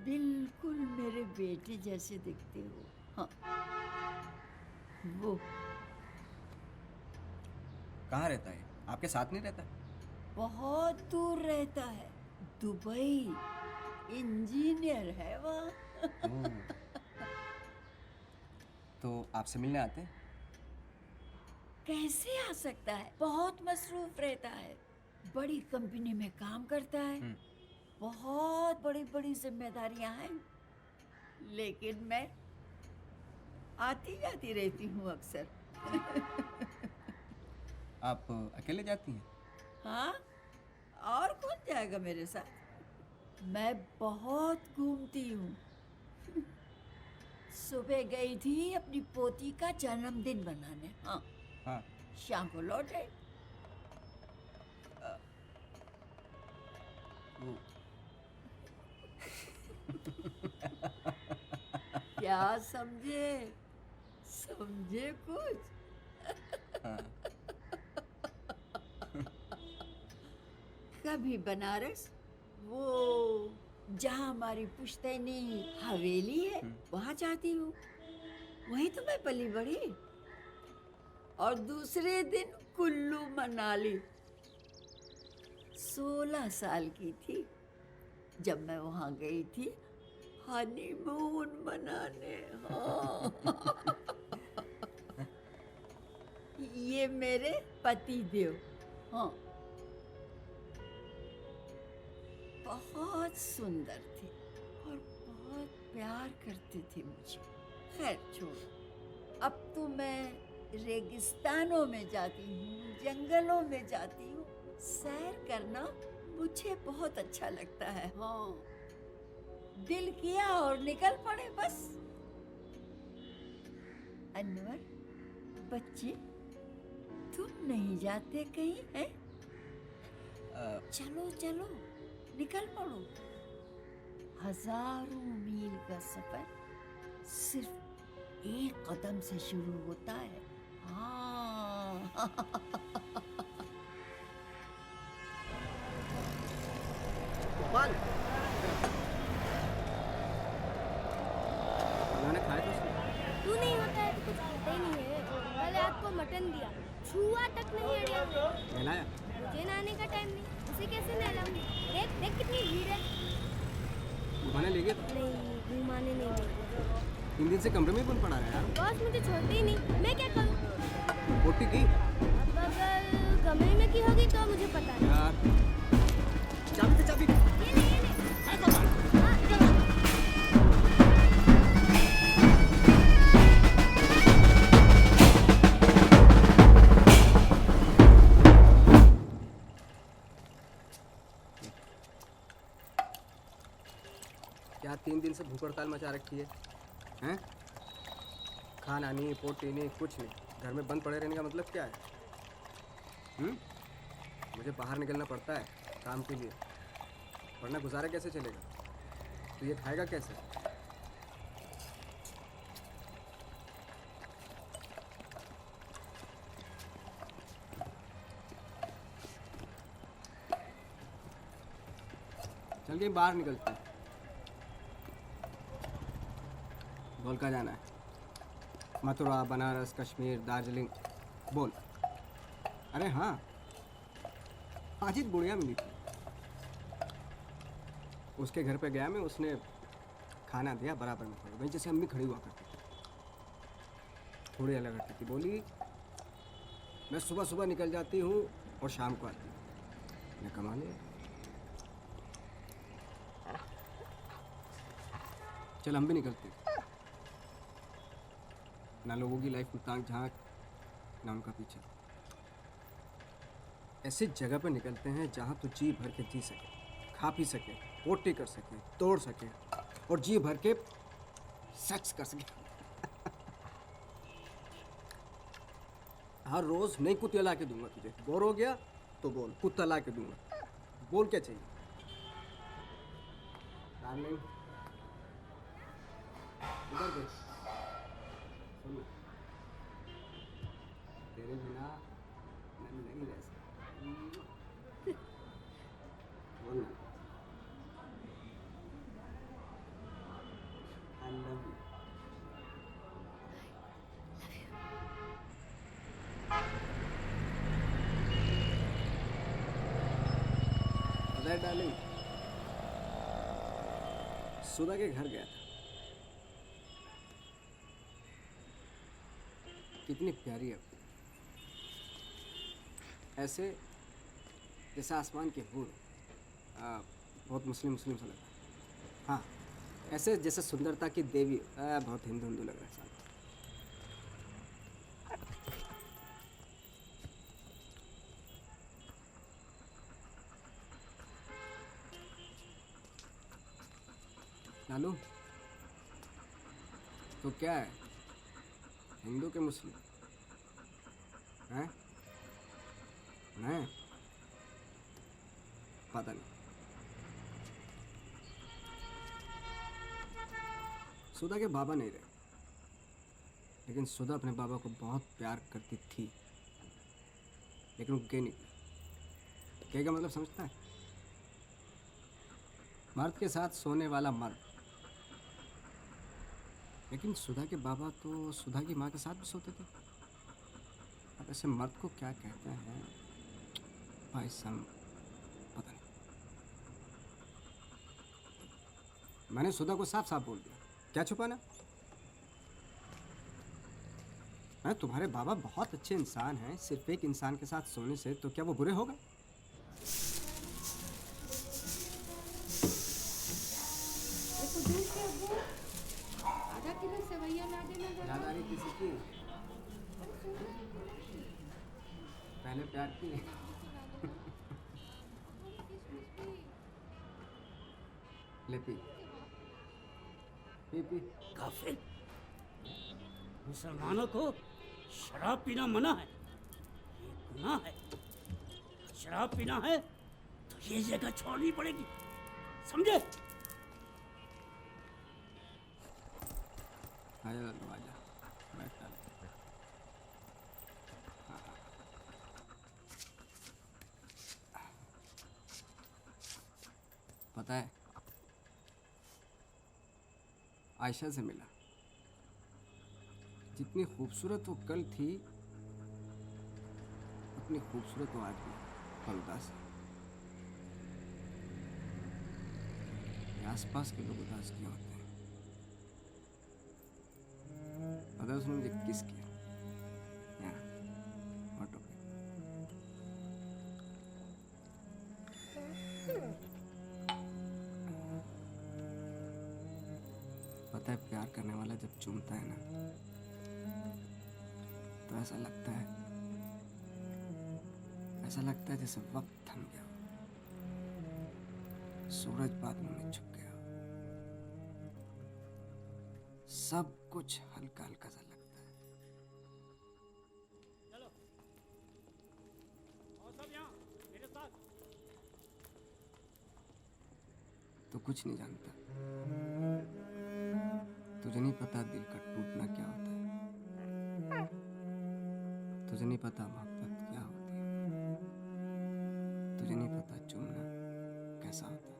बिल्कुल मेरे बेटे जैसे दिखते हो। हाँ, वो कहाँ रहता है? आपके साथ नहीं रहता? बहुत दूर रहता है, दुबई, इंजीनियर है वहाँ। ओह, तो आपसे मिलने आते हैं? कैसे आ सकता है, बहुत मसरूफ रहता है, बड़ी कंपनी में काम करता है, बहुत बड़ी बड़ी जिम्मेदारियां हैं, लेकिन मैं आती जाती रहती हूँ अक्सर। आप अकेले जाती हैं? हाँ, और कौन जाएगा मेरे साथ? मैं बहुत घूमती हूँ। सुबह गई थी अपनी पोती का जन्मदिन मनाने। हाँ, हाँ। शाम को लौटे। क्या समझे? समझे कुछ? हाँ। कभी बनारस, वो जहाँ हमारी पुश्तैनी हवेली है, वहाँ जाती हूँ, वहीं तो मैं पली बड़ी। और दूसरे दिन कुल्लू मनाली। 16 साल की थी जब मैं वहाँ गई थी हनीमून मनाने। हाँ। ये मेरे पति देव। हाँ, बहुत सुंदर थे और बहुत प्यार करते थे मुझे। खैर छोड़ो, अब तो मैं रेगिस्तानों में जाती हूँ, जंगलों में जाती हूँ। सैर करना मुझे बहुत अच्छा लगता है। हाँ, दिल किया और निकल पड़े बस। अनवर, बच्चे, तुम नहीं जाते कहीं हैं? चलो चलो, निकल पड़ो। हजारों मील का सफर सिर्फ एक कदम से शुरू होता है। हाँ। गोपाल, उन्होंने खाया तो तू नहीं होता है तो कुछ होता ही नहीं है। कल आपको मटन दिया, छुआ तक नहीं अड़िया। नहलाया? मुझे नहाने का टाइम नहीं, उसे कैसे नहलाऊंगी? देख देख कितनी भीड़ है। घुमाने ले गया? नहीं, घुमाने नहीं ले गया। 3 दिन से कमरे में बंद पड़ा है यार। बॉस मुझे छोड़ते ही नहीं, मैं क्या करूं? पोटी की? अब अगर कमरे में की होगी तो मुझे पता है। यार, चाबी दे, चाबी। ये ले। हाँ, चलो। क्या 3 दिन से भूख हड़ताल मचा रखी है? हैं? खाना नहीं, पोटी नहीं, कुछ नहीं। घर में बंद पड़े रहने का मतलब क्या है? मुझे बाहर निकलना पड़ता है काम के लिए, वरना गुजारा कैसे चलेगा? तो ये खाएगा कैसे? चल के बाहर निकलते हैं। बोल कहाँ जाना है? मथुरा, बनारस, कश्मीर, दार्जिलिंग, बोल। अरे हाँ, आज एक बुढ़िया मिली थी, उसके घर पे गया मैं, उसने खाना दिया बराबर में खड़ी, वहीं जैसे अम्मी खड़ी हुआ करती थी, थोड़ी अलग हटती थी। बोली मैं सुबह सुबह निकल जाती हूँ और शाम को आती हूँ। मैं कमा लिया। चल हम भी निकलते हैं, ना लोगों की लाइफ में ताक झांक, ना उनका पीछा। ऐसी जगह पर निकलते हैं जहाँ तो जी भर के जी सके, खा पी सके, पोटी कर सके, तोड़ सके और जी भर के सेक्स कर सके। हर रोज नई कुत्तियाँ ला के दूंगा तुझे। बोर हो गया तो बोल, कुत्ता ला के दूंगा। बोल क्या चाहिए? डार्लिंग इधर देख, सुन, तेरे बिना मैं नहीं रह सकता। बोल ना, I love you। अरे डार्लिंग, सुधा के घर गया था। कितनी प्यारी है, ऐसे जैसे आसमान के हूर। बहुत मुस्लिम सा लग रहा है। हाँ, ऐसे जैसे सुंदरता की देवी। बहुत हिंदू लग रहा है साहब। लालू, तो क्या है, हिंदू के मुस्लिम हैं? नहीं, पता नहीं। सुधा के बाबा नहीं रहे, लेकिन सुधा अपने बाबा को बहुत प्यार करती थी, लेकिन वो गे निकला। गे का मतलब समझता है? मर्द के साथ सोने वाला मर्द। लेकिन सुधा के बाबा तो सुधा की माँ के साथ भी सोते थे। अब ऐसे मर्द को क्या कहते हैं भाई साहब, पता नहीं। मैंने सुधा को साफ साफ बोल दिया, क्या छुपाना। तुम्हारे बाबा बहुत अच्छे इंसान हैं, सिर्फ एक इंसान के साथ सोने से तो क्या वो बुरे हो गए? आधा किलो सेवैया ला देना। याद आ रही किसी की? पहले प्यार की। ले पी पी पी। काफिर, मुसलमानों को शराब पीना मना है, ये गुनाह है। शराब पीना है तो ये जगह छोड़नी पड़ेगी, समझे? आजा लालू, आजा, बैठ जा। पता है, आयशा से मिला। जितनी खूबसूरत वो कल थी, उतनी खूबसूरत वो आज भी। पर उदास है। ये आसपास के लोग उदास क्यों होते हैं? पता है उसने मुझे किस किया? यहाँ ऑटो पे। पता है, प्यार करने वाला जब चूमता है ना, तो ऐसा लगता है जैसे वक्त थम गया, सूरज बादलों में छुप गया, सब कुछ हल्का हल्का सा लगता है। चलो, और सब यहाँ मेरे साथ। तो कुछ नहीं जानता, तुझे नहीं पता दिल का टूटना क्या होता है, तुझे नहीं पता मोहब्बत क्या होती है, तुझे नहीं पता चूमना कैसा होता है।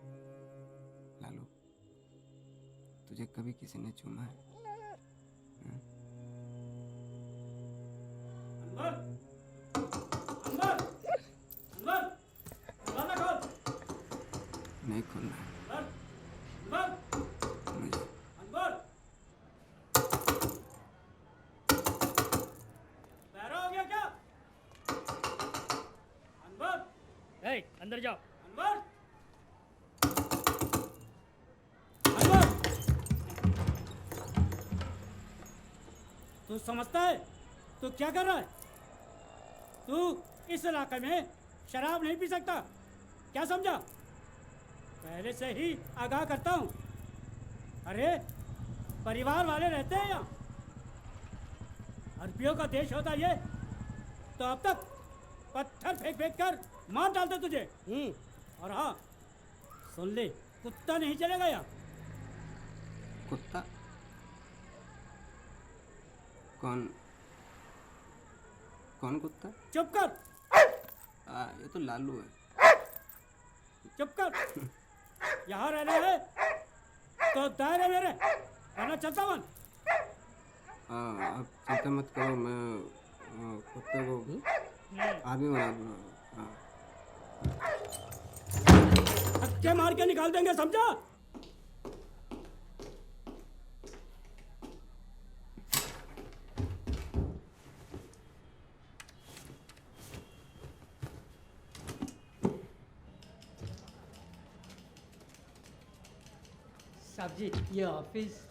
लालू, तुझे कभी किसी ने चूमा है? अंदर, अंदर, अंदर, दरवाजा खोल। नहीं खोलना है अंदर, अंदर, मुझे। अंदर। बहरा हो गया क्या? अंदर, अंदर जाओ। अंदर, अंदर। तू समझता है तू क्या कर रहा है? तू इस इलाके में शराब नहीं पी सकता, क्या समझा? पहले से ही आगाह करता हूँ। अरे परिवार वाले रहते हैं यहाँ, अरबियों का देश होता ये, तो अब तक पत्थर फेंक फेंक कर मार डालते तुझे। और हाँ, सुन ले, कुत्ता नहीं चलेगा यहाँ। कुत्ता? कौन कौन कुत्ता? चुप कर, ये तो लालू है। चुप कर। यहाँ रहना है तो दायरे में रह, वरना चलता बन। आप चिंता मत करो, मैं कुत्ते को आप ही बना दूंगा। धक्के मार के निकाल देंगे, समझा? साहब जी, ये ऑफिस।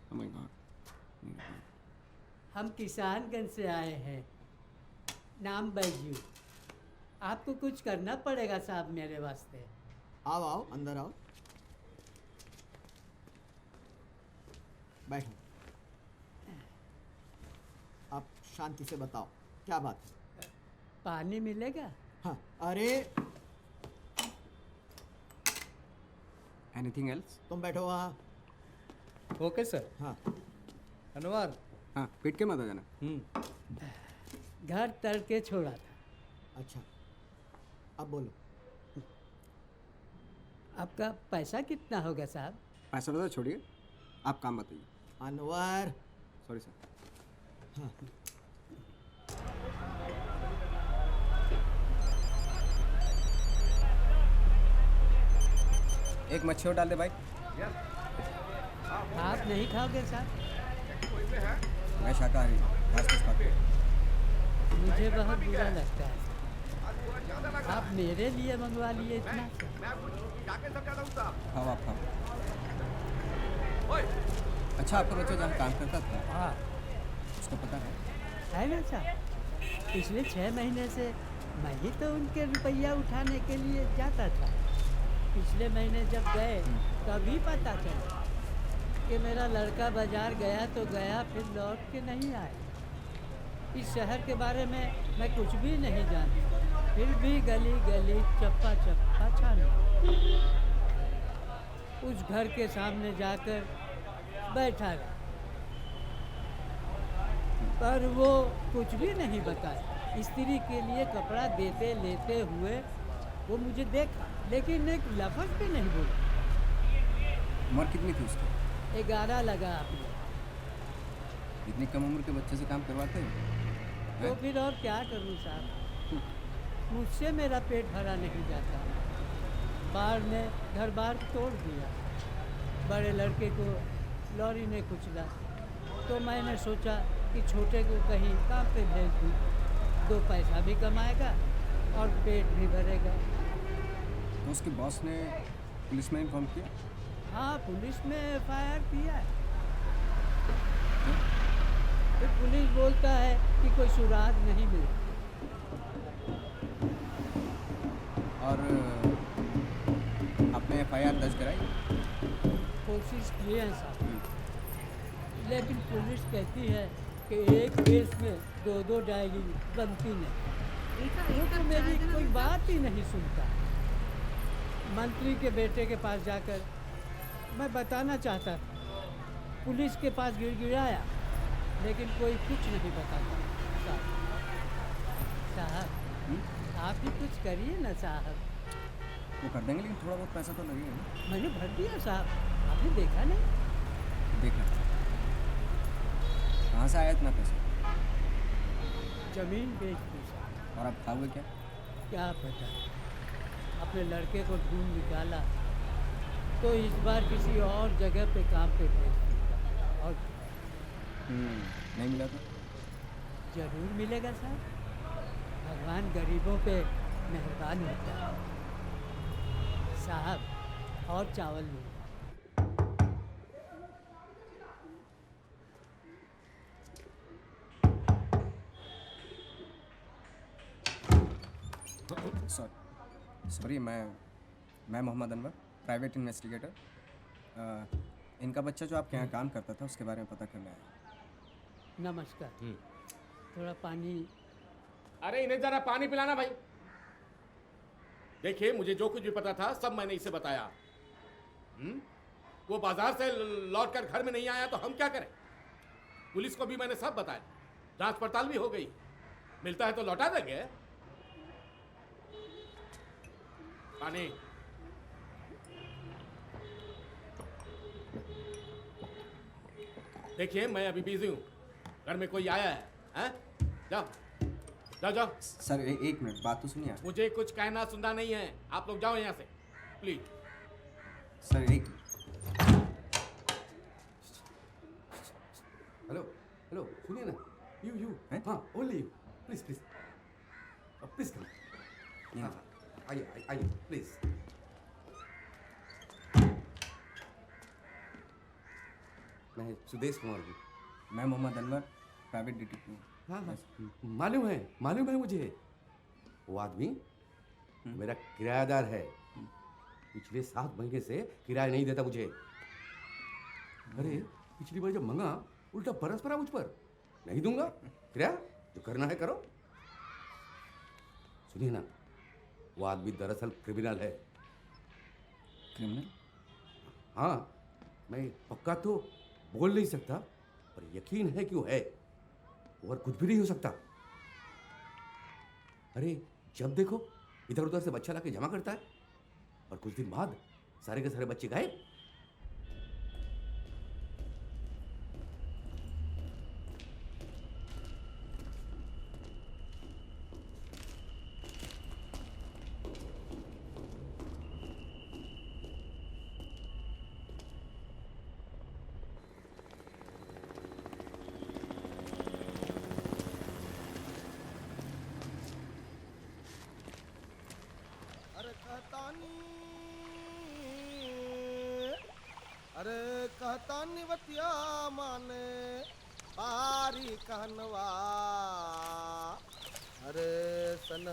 Oh my God. हम किसानगंज से आए हैं, नाम बैजू। आपको कुछ करना पड़ेगा साहब मेरे वास्ते। आओ आओ, अंदर आओ, बैठो। आप शांति से बताओ, क्या बात है? पानी मिलेगा? हाँ, अरे Anything else? तुम बैठो वहाँ। Okay sir. हाँ अनवर। हाँ, पीट के मत आ जाना। घर तर के छोड़ा था। अच्छा, अब बोलो। आपका पैसा कितना होगा साहब? पैसा तो छोड़िए, आप काम बताइए। अनवर। Sorry sir. हाँ, एक मच्छी और डाल दे भाई। आप नहीं खाओगे साहब? मैं शाकाहारी हूँ, घास फूस खाता हूँ। मुझे बहुत बुरा लगता है। आप मेरे लिए मंगवा लिए इतना? खाओ आप खाओ। अच्छा, आपका बच्चा जहाँ काम करता था, हाँ, उसको पता है ना साहब? पिछले 6 महीने से मैं ही तो उनके रुपया उठाने के लिए जाता था। पिछले महीने जब गए तभी पता चला कि मेरा लड़का बाजार गया तो गया, फिर लौट के नहीं आया। इस शहर के बारे में मैं कुछ भी नहीं जानती, फिर भी गली गली चप्पा चप्पा छाना। उस घर के सामने जाकर बैठा रहा, पर वो कुछ भी नहीं बताया। स्त्री के लिए कपड़ा देते लेते हुए वो मुझे देखा, लेकिन एक लफ्ज़ भी नहीं बोला। उम्र कितनी थी उसकी? 11 लगा आपने। इतनी कम उम्र के बच्चे से काम करवाते हैं? तो फिर और क्या करूं साहब? मुझसे मेरा पेट भरा नहीं जाता। बाढ़ ने घर बार तोड़ दिया। बड़े लड़के को लॉरी ने कुचला, तो मैंने सोचा कि छोटे को कहीं काम पे भेज दूँ, 2 पैसा भी कमाएगा और पेट भी भरेगा। तो उसके बॉस ने पुलिस में इन्फॉर्म किया? हाँ, पुलिस में FIR किया है। फिर पुलिस बोलता है कि कोई सुराग नहीं मिला। और आपने FIR दर्ज कराई? कोशिश की है साहब, लेकिन पुलिस कहती है कि एक केस में 2-2 डायरी बनती नहीं। वो तो मेरी कोई बात ही नहीं सुनता। मंत्री के बेटे के पास जाकर मैं बताना चाहता था, पुलिस के पास गिड़गिड़ाया, लेकिन कोई कुछ नहीं बताता। साहब, आप ही कुछ करिए ना साहब। वो कर देंगे, लेकिन थोड़ा बहुत पैसा तो लगेगा ना? मैंने भर दिया साहब, आपने देखा नहीं? देखा। कहाँ से आया इतना पैसा? जमीन बेच दी साहब। और आप खाओगे क्या? क्या पता, अपने लड़के को ढूंढ निकाला तो इस बार किसी और जगह पे काम पे भेज दूँगा। और नहीं मिला तो? जरूर मिलेगा साहब। भगवान गरीबों पे मेहरबान होता है साहब। और चावल मिलेगा। सॉरी, मैं मोहम्मद अनवर, प्राइवेट इन्वेस्टिगेटर। इनका बच्चा जो आपके यहाँ काम करता था उसके बारे में पता करना है। नमस्कार। थोड़ा पानी। अरे इन्हें जरा पानी पिलाना भाई। देखिए मुझे जो कुछ भी पता था सब मैंने इसे बताया। वो बाजार से लौट कर घर में नहीं आया तो हम क्या करें? पुलिस को भी मैंने सब बताया, जांच पड़ताल भी हो गई। मिलता है तो लौटा देंगे। पानी। देखिए मैं अभी बिजी हूँ, घर में कोई आया है, हैं? जाओ जाओ जाओ। सर एक मिनट, बात तो सुनिए। मुझे कुछ कहना सुनना नहीं है, आप लोग जाओ यहाँ से प्लीज। सर एक हेलो हेलो, सुनिए ना। यू हाँ, only you. Please please please come. हाँ आइए आइए प्लीज। मैं सुदेश कुमार हूँ। मैं मोहम्मद अनवर, प्राइवेट डिटेक्टिव। हाँ हाँ मालूम है मुझे। वो आदमी मेरा किराएदार है। पिछले 7 महीने से किराया नहीं देता मुझे। अरे पिछली बार जब मंगा उल्टा बरस पड़ा मुझ पर। नहीं दूंगा किराया, जो करना है करो। सुनिए ना, वो आदमी दरअसल क्रिमिनल है। क्रिमिनल? हाँ, मैं पक्का तो बोल नहीं सकता, पर यकीन है कि वो है। और कुछ भी नहीं हो सकता। अरे जब देखो इधर उधर से बच्चा लाके जमा करता है, और कुछ दिन बाद सारे के सारे बच्चे गायब। अरे कहता निवतिया माने पारी कहनवा। अरे सन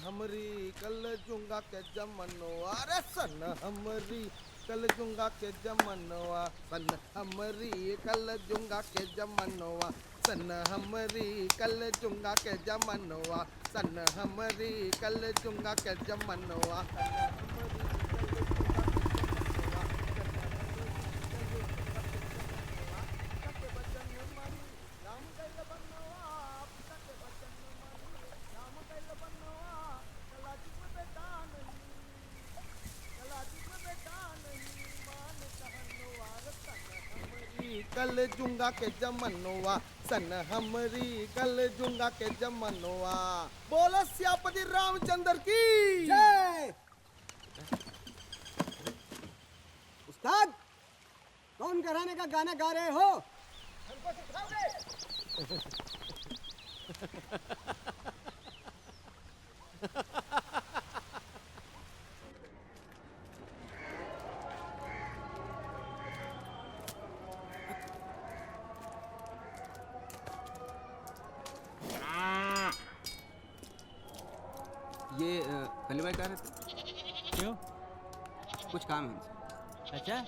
हमरी कल जुंगा के जमनवा। अरे सन हमरी कल जुंगा के जमनवा। सन हमरी कल जुंगा के जमनवा। सन हमरी कल जुंगा के जमनवा। सन हमरी कल जुंगा के जमनवा। कल जुंगा के जमनवा। सन हमरी कल जुंगा के जमनवा। बोलो सियापति रामचंद्र की जय। उस्ताद, कौन घराने का गाना गा रहे हो? हमको सिखाओगे? ये कली भाई कह रहे थे। क्यों? कुछ काम है उनसे। अच्छा,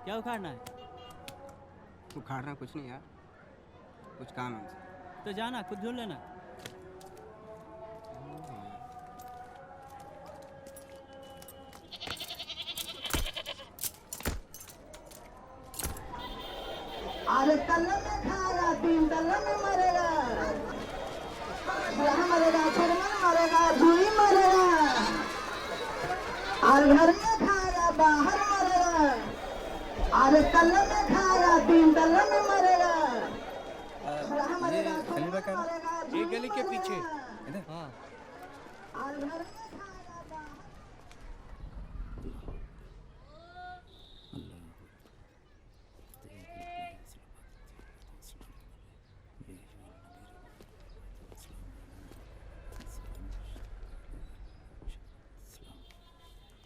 क्या उखाड़ना है? उखाड़ना कुछ नहीं यार, कुछ काम है उनसे। तो जाना, खुद ढूंढ लेना। अरे कल में खाया, 3 दल में मरेगा। यहाँ मरेगा, छड़मन मरेगा, झूली मरेगा। और घर में खाया, बाहर मरेगा। अरे कल में खाया, 3 दल में मरेगा। यहाँ मरेगा, छड़मन मरेगा, एक गली के पीछे इधर। हाँ। और घर में खाया, बाहर।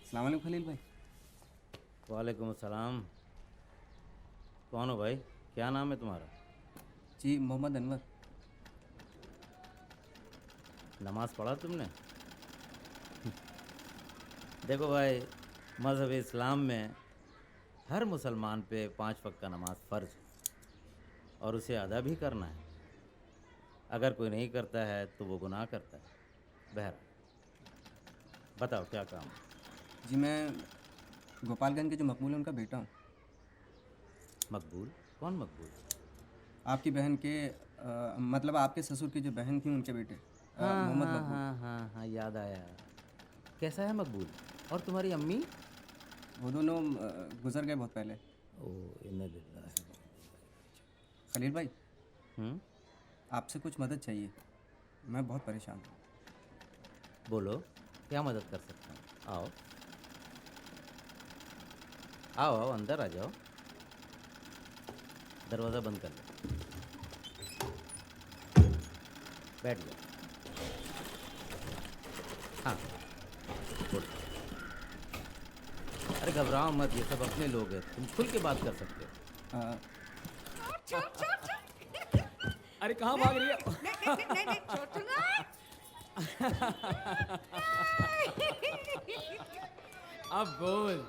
अस्सलाम वालेकुम खलील भाई। वालेकुम अस्सलाम। कौन हो भाई? क्या नाम है तुम्हारा? जी मोहम्मद अनवर। नमाज पढ़ा तुमने? देखो भाई, मज़हब इस्लाम में हर मुसलमान पे 5 वक्त का नमाज फ़र्ज है और उसे अदा भी करना है। अगर कोई नहीं करता है तो वो गुनाह करता है। बहरहाल बताओ क्या काम है? जी मैं गोपालगंज के जो मकबूल है उनका बेटा हूँ। मकबूल? कौन मकबूल? आपकी बहन के मतलब आपके ससुर की जो बहन थी उनके बेटे मोहम्मद मकबूल। हाँ, याद आया। कैसा है मकबूल? और तुम्हारी अम्मी? वो दोनों गुजर गए बहुत पहले। ओह इन्ना लिल्लाह। खलील भाई, आपसे कुछ मदद चाहिए, मैं बहुत परेशान हूँ। बोलो, क्या मदद कर सकता हूँ? आओ आओ आओ, अंदर आ जाओ। दरवाज़ा बंद कर लो, बैठ जाओ। हाँ बोलो। अरे घबराओ मत, ये सब अपने लोग हैं, तुम खुल के बात कर सकते हो। अरे कहाँ भाग रही है? अब बोल।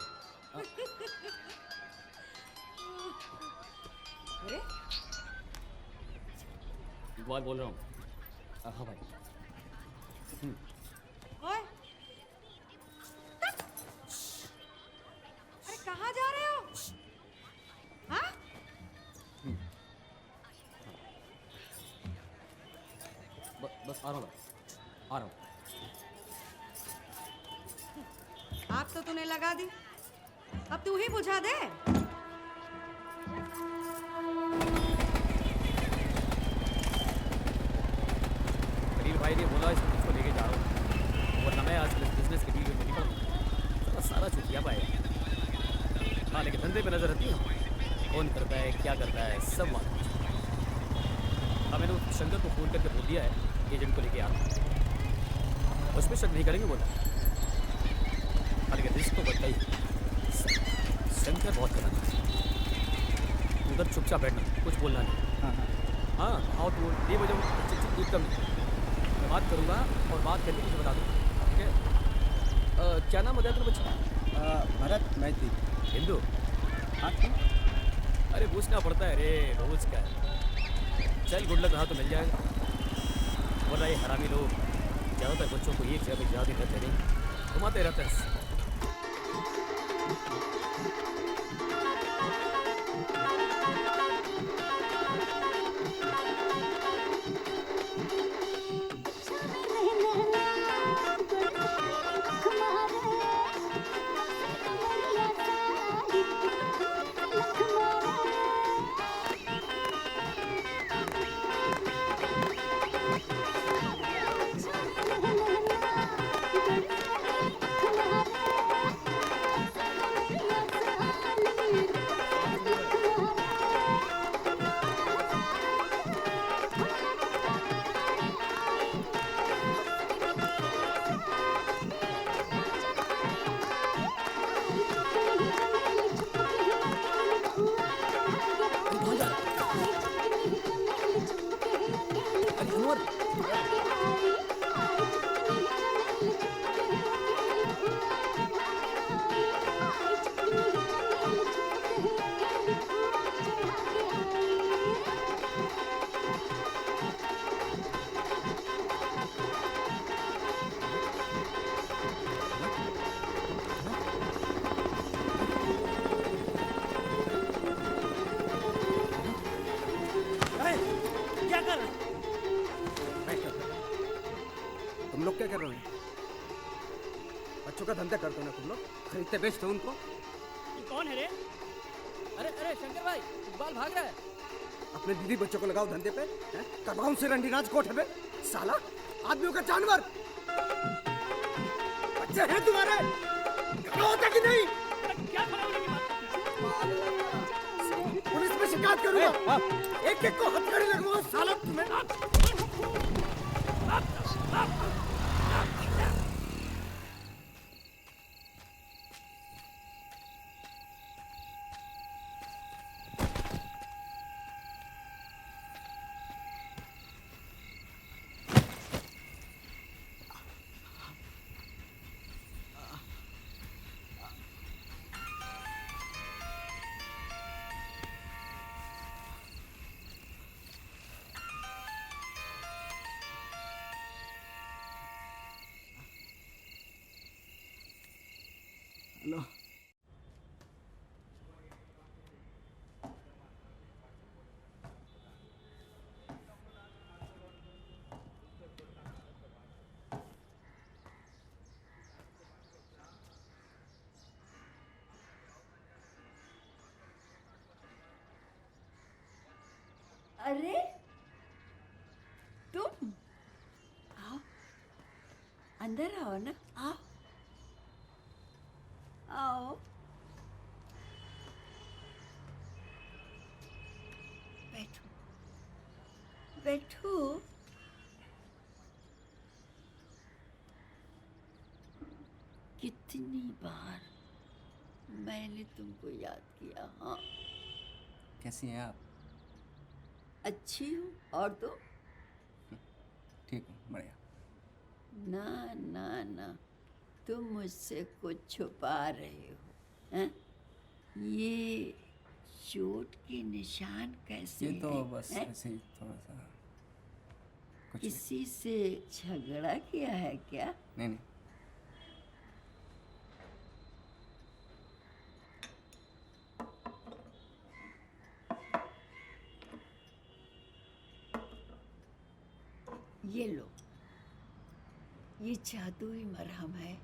इकबाल बोल रहा हूँ। हाँ भाई। ओए, अरे कहाँ जा रहे हो? हाँ? बस आ रहा हूँ भाई, आ रहा हूँ। आग तो तूने लगा दी, अब तू ही बुझा दे। खलील भाई ने बोला इसको लेके जा रहा हूँ, वरना मैं आज बिजनेस के डील में निकल रहा सारा छुट्टियाँ पाएगा। हाँ लेकिन धंधे पे नजर रखती है, कौन करता है क्या करता है सब मालूम। हाँ मैंने उस शंकर को फ़ोन करके बोल दिया है एजेंट को लेके आ रहा हूँ, उसमें शक नहीं करेंगे बोला। हाँ लेकिन रिस्क तो बढ़ता ही, शंकर बहुत खतरनाक है। उधर चुपचाप बैठना, कुछ बोलना नहीं। हाँ आओ तो ये वजह एकदम मैं बात करूँगा और बात करके मुझे बता दूँ, ठीक है? क्या नाम बताया तेरे बच्चे? भरत मैथी। हिंदू? हाँ अरे पूछना पड़ता है रे, रोज का है। चल गुड लक रहा तो मिल जाएगा, वरना ये हरामी लोग ज़्यादातर बच्चों को एक जगह ज़्यादा करते नहीं, घुमाते रहते हैं। तुम लोग क्या कर रहे हो? बच्चों का धंधा करते हो ना तुम लोग, खरीदते बेचते हो उनको। ये कौन है रे? अरे शंकर भाई, इकबाल भाग रहा है। अपने दीदी बच्चों को लगाओ धंधे पे, करवाऊं से रंडीराज कोठे पे। साला आदमियों का जानवर। बच्चे हैं तुम्हारे, होता कि नहीं? क्या पुलिस में शिकायत करूंगा, एक एक को हथकड़ी लगवाओ साला तुम्हें। अरे तुम आओ, अंदर आओ ना, आओ आओ। बैठो बैठो। कितनी बार मैंने तुमको याद किया। हाँ, कैसी हैं आप? अच्छी हूँ। और तुम? ठीक हूँ, बढ़िया। ना ना ना, तुम मुझसे कुछ छुपा रहे हो, हैं? ये चोट के निशान कैसे ये तो हैं, बस हैं? ऐसे ही थोड़ा सा कुछ किसी से झगड़ा किया है क्या? नहीं नहीं। ये लो, ये जादुई मरहम है,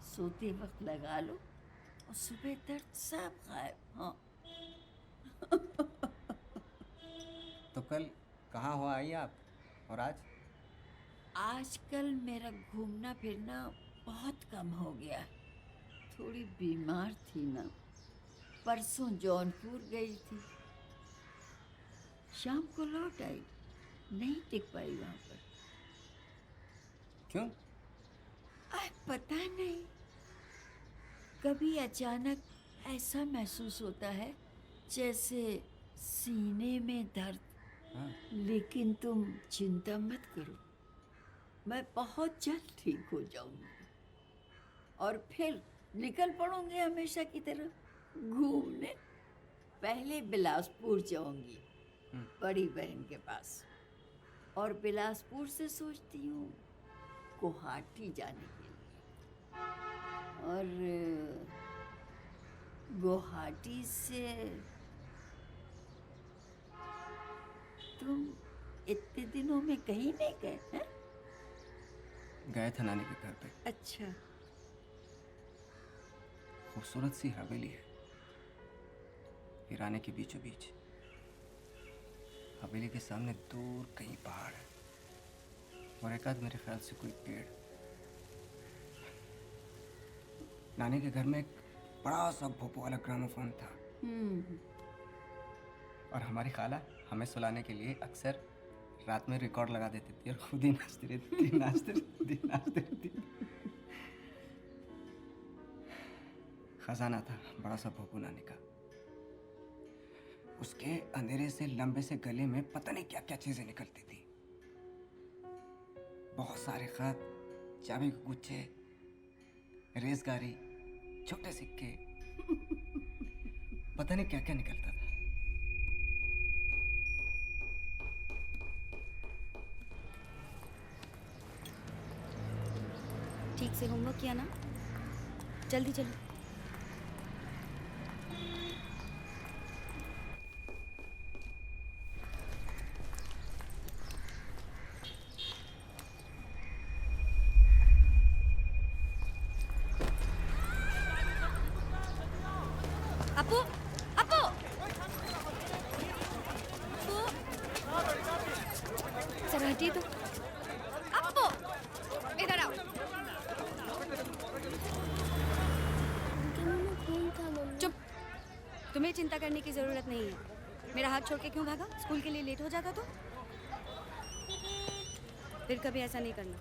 सोते वक्त लगा लो और सुबह दर्द सब गायब। हाँ। तो कल कहाँ हो आई आप और आज? आजकल मेरा घूमना फिरना बहुत कम हो गया। थोड़ी बीमार थी ना, परसों जौनपुर गई थी, शाम को लौट आई, नहीं टिक पाई वहां पर। क्यों? पता नहीं, कभी अचानक ऐसा महसूस होता है जैसे सीने में दर्द। हाँ। लेकिन तुम चिंता मत करो, मैं बहुत जल्द ठीक हो जाऊंगी और फिर निकल पड़ूंगी हमेशा की तरह घूमने। पहले बिलासपुर जाऊंगी बड़ी बहन के पास, और बिलासपुर से सोचती हूँ गुवाहाटी जाने के लिए, और गुवाहाटी से तुम इतने दिनों में कहीं नहीं गए हैं? गए थे नानी के घर पे। अच्छा। खूबसूरत सी हवेली है, ईरानी के बीचों बीच। हवेली के सामने दूर कहीं पहाड़ है और एक आध मेरे ख्याल से कोई पेड़। नानी के घर में एक बड़ा सा भोपो वाला ग्रामोफोन था और हमारी खाला हमें सुलाने के लिए अक्सर रात में रिकॉर्ड लगा देती थी और खुद ही नाचती रहती थी, नाचती रहती थी, नाचती रहती थी। खजाना था बड़ा सा भोपू नानी का। उसके अंधेरे से लंबे से गले में पता नहीं क्या क्या चीजें निकलती थी। बहुत सारे खत, चाबी के गुच्छे, रेजगारी, छोटे सिक्के, पता नहीं क्या क्या निकलता था। ठीक से होमवर्क किया ना? जल्दी चलो। अपू, अपू, जरा हटिए तो। अपू, इधर आओ। चुप। तुम्हें चिंता करने की जरूरत नहीं है। मेरा हाथ छोड़ के क्यों भागा? स्कूल के लिए लेट हो जाता तो? फिर कभी ऐसा नहीं करना।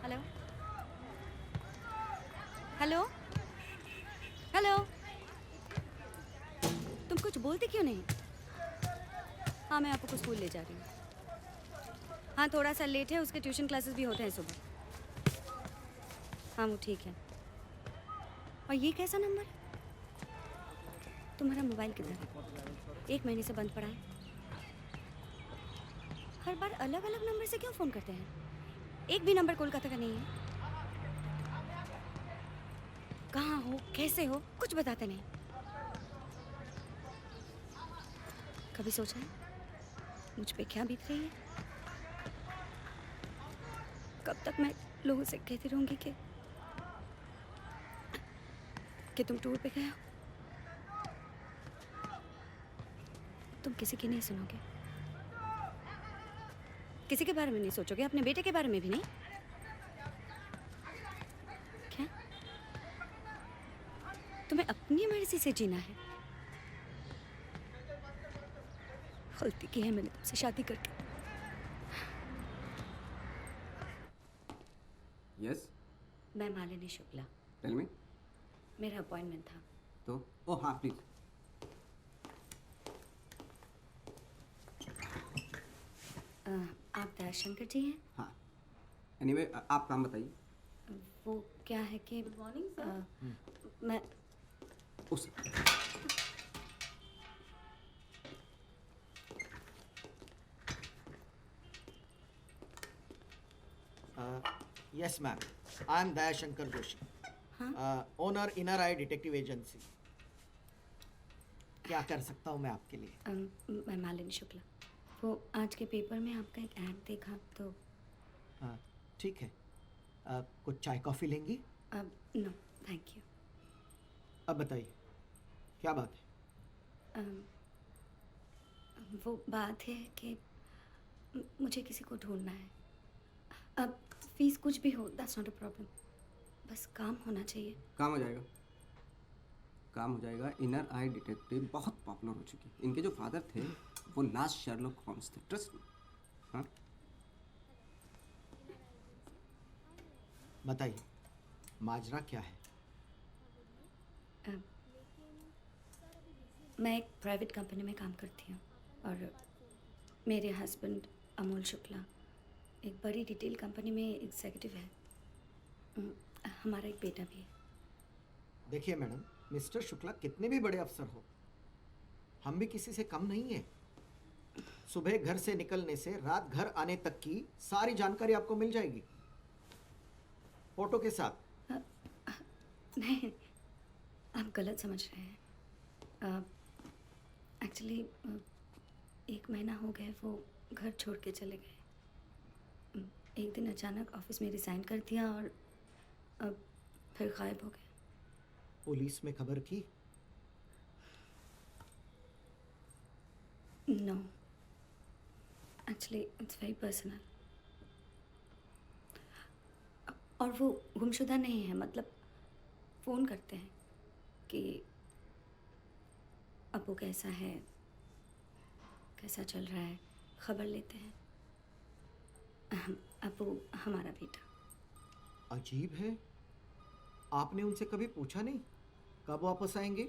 हेलो, हेलो, हेलो, तुम कुछ बोलते क्यों नहीं? हाँ, मैं आपको स्कूल ले जा रही हूँ। हाँ, थोड़ा सा लेट है, उसके ट्यूशन क्लासेस भी होते हैं सुबह। हाँ, वो ठीक है। और ये कैसा नंबर है? तुम्हारा मोबाइल किधर है? 1 महीने से बंद पड़ा है। हर बार अलग अलग नंबर से क्यों फ़ोन करते हैं? एक भी नंबर कोलकाता का नहीं है। कहाँ हो, कैसे हो, कुछ बताते नहीं। कभी सोचा है मुझ पे क्या बीत रही है? कब तक मैं लोगों से कहती रहूंगी कि तुम टूर पे गए हो? तुम किसी की नहीं सुनोगे? किसी के बारे में नहीं सोचोगे? अपने बेटे के बारे में भी नहीं? क्या तुम्हें अपनी मर्जी से जीना है? गलती की है मैंने तुमसे शादी करके। यस, मैं मालिनी शुक्ला। Tell me. मेरा अपॉइंटमेंट था। तो ओ हाँ प्लीज। आप दयाशंकर जी हैं? हाँ, एनीवे आप काम बताइए। वो क्या है कि गुड मॉर्निंग सर। मैं उस yes ma'am, I am Dayashankar Joshi, owner inner I detective agency. क्या कर सकता हूँ मैं आपके लिए? मैं मालिनी शुक्ला। वो आज के पेपर में आपका एक ऐड देखा तो ठीक है। कुछ चाय कॉफ़ी लेंगी? No thank you. अब बताइए क्या बात है? वो बात है कि मुझे किसी को ढूंढना है। अब फीस कुछ भी हो, दैट्स नॉट अ प्रॉब्लम, बस काम होना चाहिए। काम हो जाएगा, काम हो जाएगा। इनर आई डिटेक्टिव बहुत पॉपुलर हो चुकी है। इनके जो फादर थे वो लास्ट शर्लॉक होम्स थे, ट्रस्ट मी। हाँ बताइए माजरा क्या है? मैं एक प्राइवेट कंपनी में काम करती हूँ और मेरे हस्बैंड अमोल शुक्ला एक बड़ी रिटेल कंपनी में एग्जीक्यूटिव है। हमारा एक बेटा भी है। देखिए मैडम, मिस्टर शुक्ला कितने भी बड़े अफसर हो, हम भी किसी से कम नहीं है। सुबह घर से निकलने से रात घर आने तक की सारी जानकारी आपको मिल जाएगी, फोटो के साथ। नहीं, आप गलत समझ रहे हैं। एक्चुअली 1 महीना हो गया वो घर छोड़ के चले गए। एक दिन अचानक ऑफिस में रिज़ाइन कर दिया और अब फिर गायब हो गए। पुलिस में खबर की? No, actually it's very personal. और वो गुमशुदा नहीं है, मतलब फ़ोन करते हैं कि अबू कैसा है, कैसा चल रहा है, खबर लेते हैं। अबू हमारा बेटा। अजीब है, आपने उनसे कभी पूछा नहीं कब वापस आएंगे?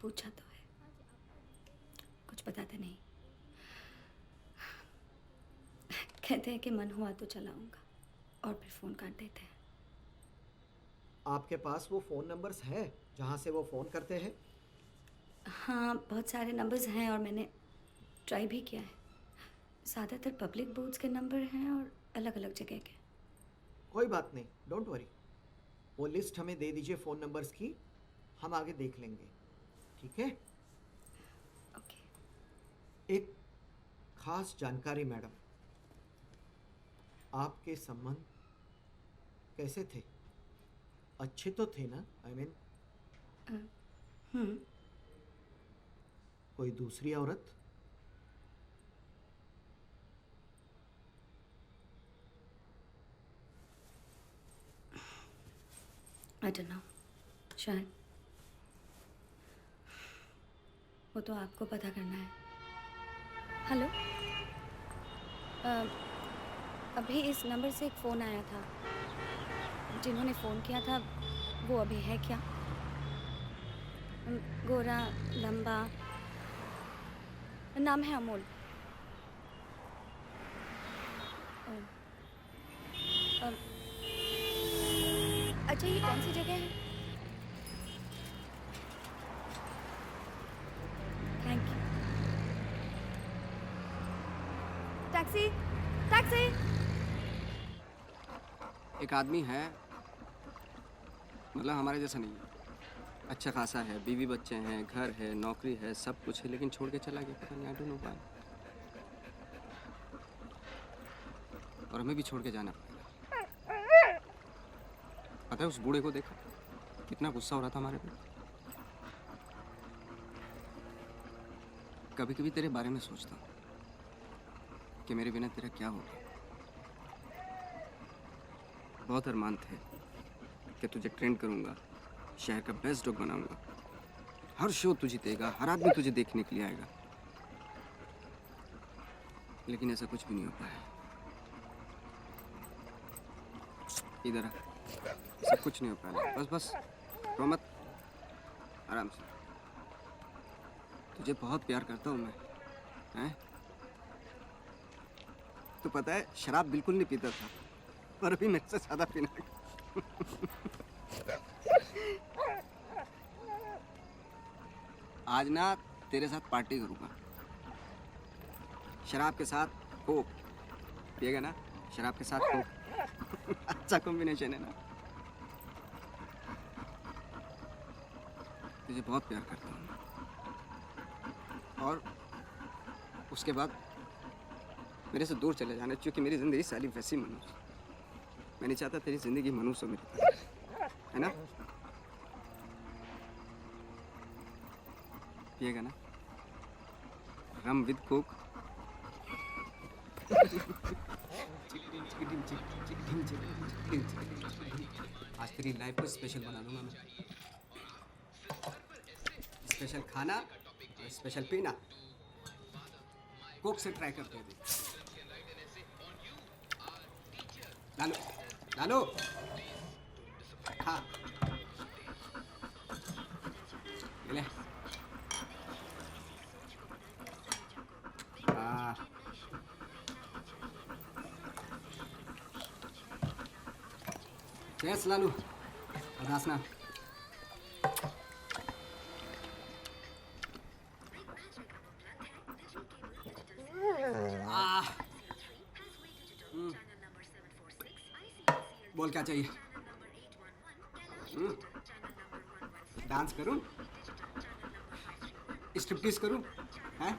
पूछा तो है, कुछ बताते नहीं। कहते हैं कि मन हुआ तो चलाऊंगा और फिर फ़ोन काट देते हैं। आपके पास वो फ़ोन नंबर्स है जहाँ से वो फ़ोन करते हैं? हाँ, बहुत सारे नंबर्स हैं और मैंने ट्राई भी किया है। ज़्यादातर पब्लिक बोर्ड्स के नंबर हैं और अलग अलग जगह के। कोई बात नहीं, डोंट वरी। वो लिस्ट हमें दे दीजिए फ़ोन नंबर्स की, हम आगे देख लेंगे, ठीक है? ओके। एक खास जानकारी मैडम, आपके संबंध कैसे थे? अच्छे तो थे ना? आई मीन कोई दूसरी औरत? आई डोंट नो, शायद। वो तो आपको पता करना है। हेलो, अभी इस नंबर से एक फ़ोन आया था। जिन्होंने फ़ोन किया था वो अभी है क्या? गोरा, लंबा, नाम है अमोल। अच्छा, ये कौन सी जगह है? Thank you. Taxi, taxi. एक आदमी है, मतलब हमारे जैसा नहीं है, अच्छा खासा है, बीवी बच्चे हैं, घर है, नौकरी है, सब कुछ है, लेकिन छोड़ के चला गया। पता नहीं, आई डोंट नो व्हाई। और हमें भी छोड़ के जाना पड़ेगा। पता है उस बूढ़े को देखा, कितना गुस्सा हो रहा था हमारे पे। कभी कभी तेरे बारे में सोचता हूँ कि मेरे बिना तेरा क्या होगा। बहुत अरमान थे कि तुझे ट्रेंड करूँगा, शहर का बेस्ट डॉग बनाऊँगा, हर शो तुझे देगा, हर आदमी तुझे देखने के लिए आएगा। लेकिन ऐसा कुछ भी नहीं हो पाया। इधर आ, ऐसा कुछ नहीं हो पाया। बस बस रो मत, आराम से। तुझे बहुत प्यार करता हूँ मैं, हैं? तो पता है शराब बिल्कुल नहीं पीता था, पर अभी मेरे से ज्यादा पीने लगा। आज ना तेरे साथ पार्टी करूँगा। शराब के साथ कोक पिएगा ना? शराब के साथ कोक अच्छा कॉम्बिनेशन है ना? तुझे बहुत प्यार करता हूँ और उसके बाद मेरे से दूर चले जाना, क्योंकि मेरी जिंदगी साली वैसी मनुष्य। मैं नहीं चाहता तेरी जिंदगी मनुष्य में है ना? पिएगा ना? रम विद कोक। आज तेरी लाइफ को स्पेशल बना दूंगा मैं। स्पेशल खाना और स्पेशल पीना। कोक से ट्राई करते हैं। लालो लालो, हाँ ले। चेस लालू, अदासना। बोल क्या चाहिए? डांस करूं? स्ट्रिपटीज करूं? हैं?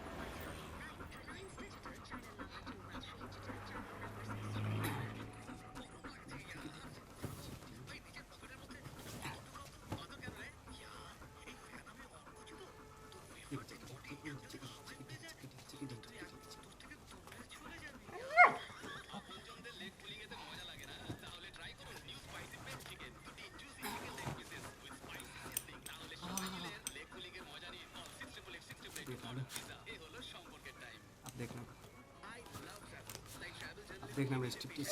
देखना मेरे स्ट्रिपटीज।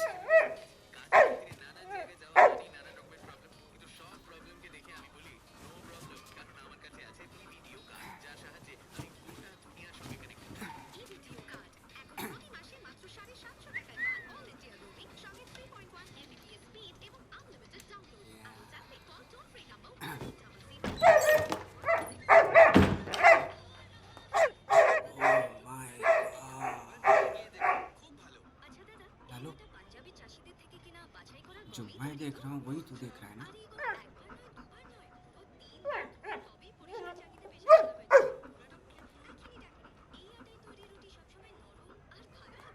जो मैं देख रहा हूँ वही तू देख रहा है ना?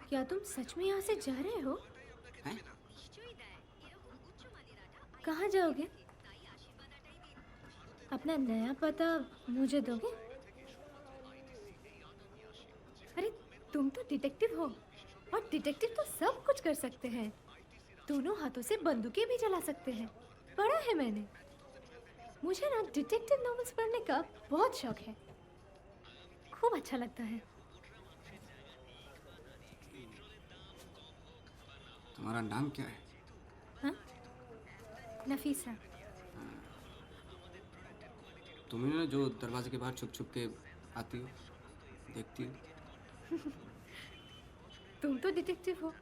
क्या तुम सच में यहाँ से जा रहे हो? हैं? कहाँ जाओगे? अपना नया पता मुझे दोगे? अरे तुम तो डिटेक्टिव हो और डिटेक्टिव तो सब कुछ कर सकते हैं। दोनों हाथों से बंदूकें भी चला सकते हैं। पढ़ा है मैंने। मुझे ना डिटेक्टिव नॉवेल्स पढ़ने का बहुत शौक है, खूब अच्छा लगता है। तुम्हारा नाम क्या है? हाँ? नफीसा। तुम्हें ना जो दरवाजे के बाहर छुप छुप के आती हो, देखती हो। तुम तो डिटेक्टिव हो,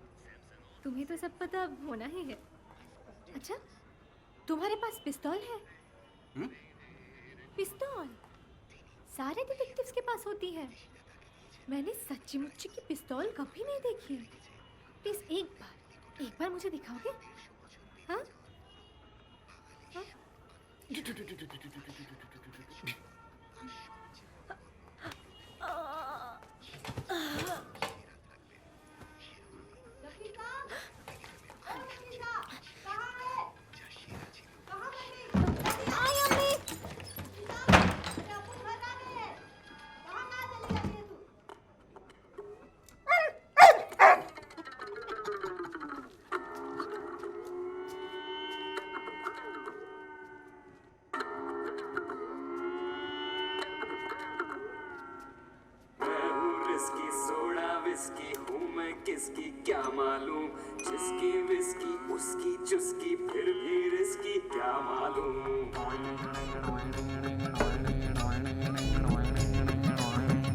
तुम्हें तो सब पता होना ही है। अच्छा, तुम्हारे पास पिस्तौल है? पिस्तौल सारे डिटेक्टिव्स के पास होती है। मैंने सच्ची मुच्ची की पिस्तौल कभी नहीं देखी है। प्लीज एक बार मुझे दिखाओगे? हाँ? हाँ? किसकी क्या मालूम, जिसकी विस्की उसकी चुस्की फिर भी रिस्की क्या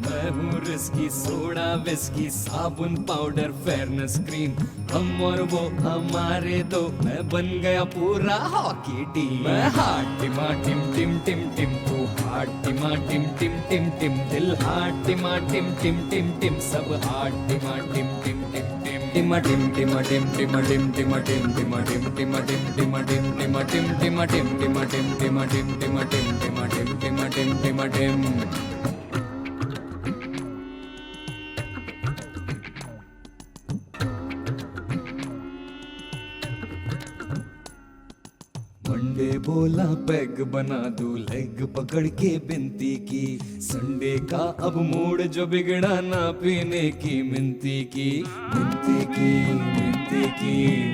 मैं हूँ रिस्की, सोडा विस्की साबुन पाउडर फेयरनेस क्रीम, हम और वो हमारे दो, मैं बन गया पूरा हॉकी टीम। मैं हार्ट टिमा टिम टिम टिम टिम, तू हार्ट टिमा टिम टिम टिम टिम, दिल हार्ट टिमा टिम टिम टिम टिम, सब हार्ट टिमा टिम टिम टिम टिम, टिमा टिम टिमा टिम टिमा टिम टिमा टिम टिमा टिम टिमा टिम टिमा टिम टिमा टिम टिमा टिम टिमा टिम टिमा टिम टिमा टिम टिमा टिम टिमा टिम टिमा टिम। मंडे बोला पैग बना दूं, लेग पकड़ के बिनती की, संडे का अब मूड जो बिगड़ा ना पीने की मिनती की, मिनती की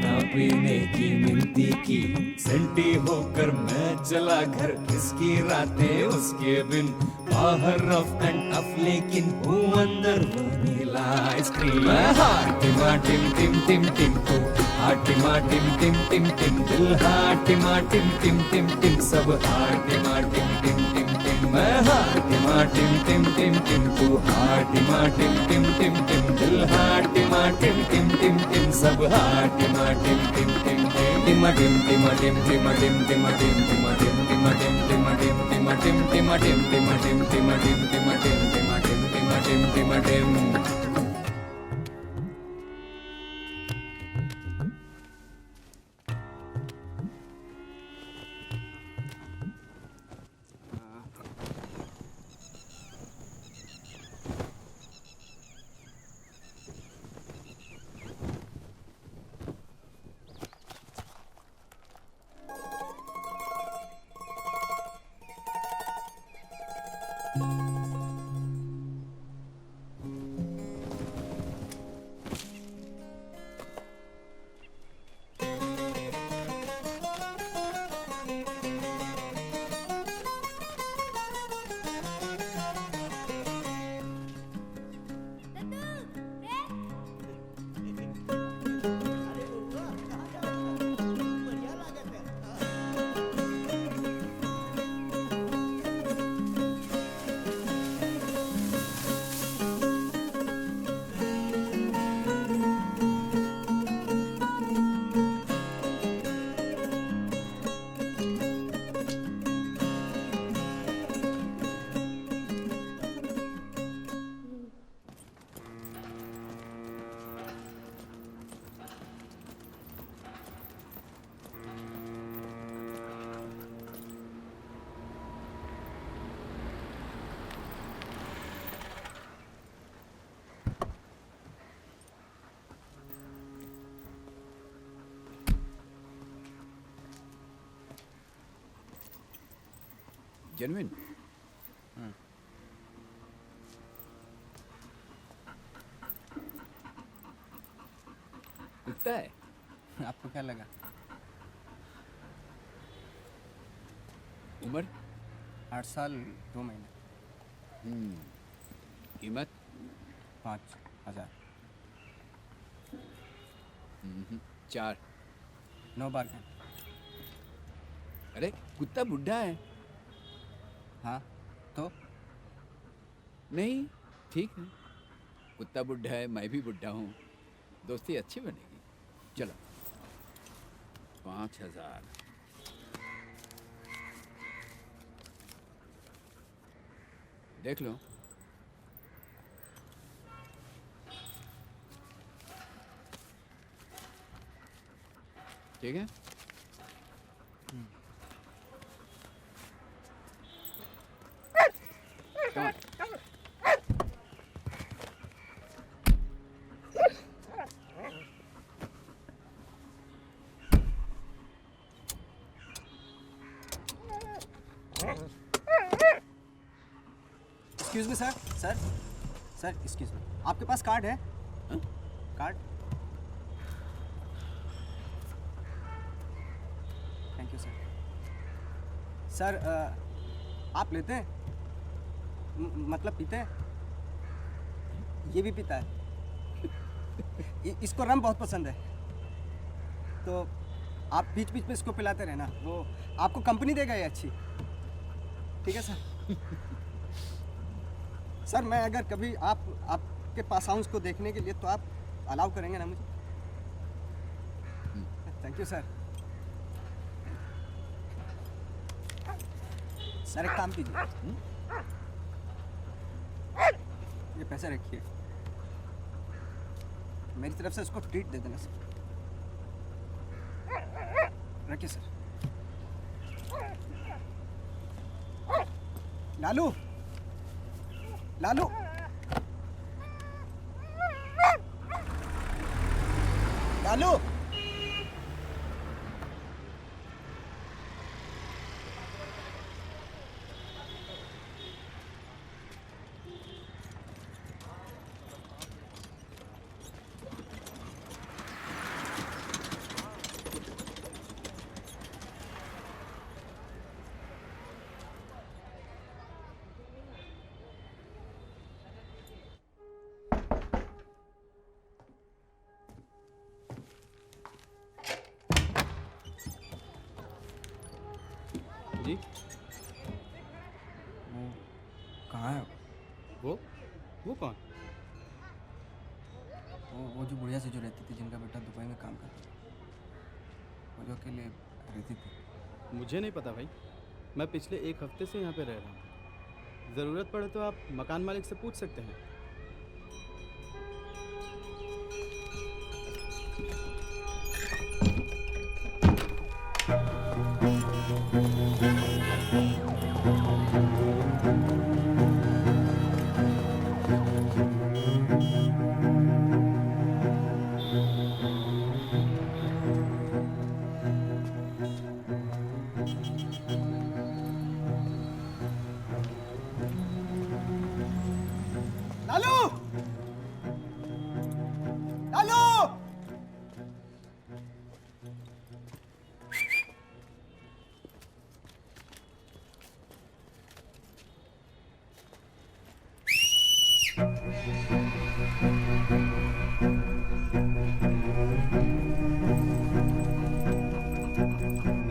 ना पीने की मिनती की, सेंटी होकर मैं चला घर, किसकी रातें उसके बिन, बाहर रफ एंड टफ लेकिन हूँ अंदर वनीला आइसक्रीम। मैं हार्ट टिमा टिम टिम टिम टिम, तू हार्ट टिमा टिम टिम टिम टिम, दिल हार्ट टिमा टिम टिम टिम टिम, सब हार्ट टिमा टिम टिम टिम टिम। मैं हार्ट टिमा टिम टिम टिम टिम, तू हार्ट टिमा टिम टिम टिम टिम, दिल हार्ट टिमा टिम टिम टिम टिम, सब हार्ट टिमा टिम टिम टिम टिम। टिमा टिम टिमा टिम टिमा टिम टिमा टिम टिमा टिम टिमा टिम टिमा टिम टिमा टिम टिमा टिम टिमा टिम टिमा टिम टिमा टिम टिमा टिम टिमा टिम टिमा टिम। जेन्युइन कुत्ता है। आपको क्या लगा? उम्र 8 साल 2 महीने। कीमत 5,000। 4। 9 बार। अरे कुत्ता बुढ़ा है। हाँ तो नहीं ठीक है, कुत्ता बुढ़ा है, मैं भी बुढ़ा हूँ, दोस्ती अच्छी बनेगी। चलो 5,000। देख लो। ठीक है। Come on. Excuse me sir, sir excuse me, आपके पास कार्ड है? Card? Thank you sir. Sir आप लेते हैं? मतलब पीते हैं? ये भी पीता है? इसको रम बहुत पसंद है, तो आप बीच बीच में इसको पिलाते रहना, वो आपको कंपनी देगा ये अच्छी। ठीक है सर। सर मैं अगर कभी आपके पास आऊँ उसको देखने के लिए तो आप अलाउ करेंगे ना मुझे? Thank you sir. सर एक काम कीजिए, ये पैसे रखिए, मेरी तरफ से उसको ट्रीट दे देना सर। रखिए सर। लालू, लालू, लालू। जी वो कहाँ है? वो कौन? वो जो बुढ़िया से जो रहती थी, जिनका बेटा दुबई में काम करता था, वो जो अकेले रहती थी। मुझे नहीं पता भाई, मैं पिछले 1 हफ्ते से यहाँ पे रह रहा हूँ। ज़रूरत पड़े तो आप मकान मालिक से पूछ सकते हैं। लालू, लालू।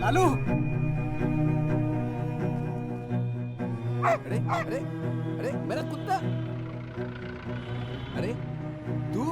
लालू। अरे अरे अरे मेरा कुत्ता, अरे तू।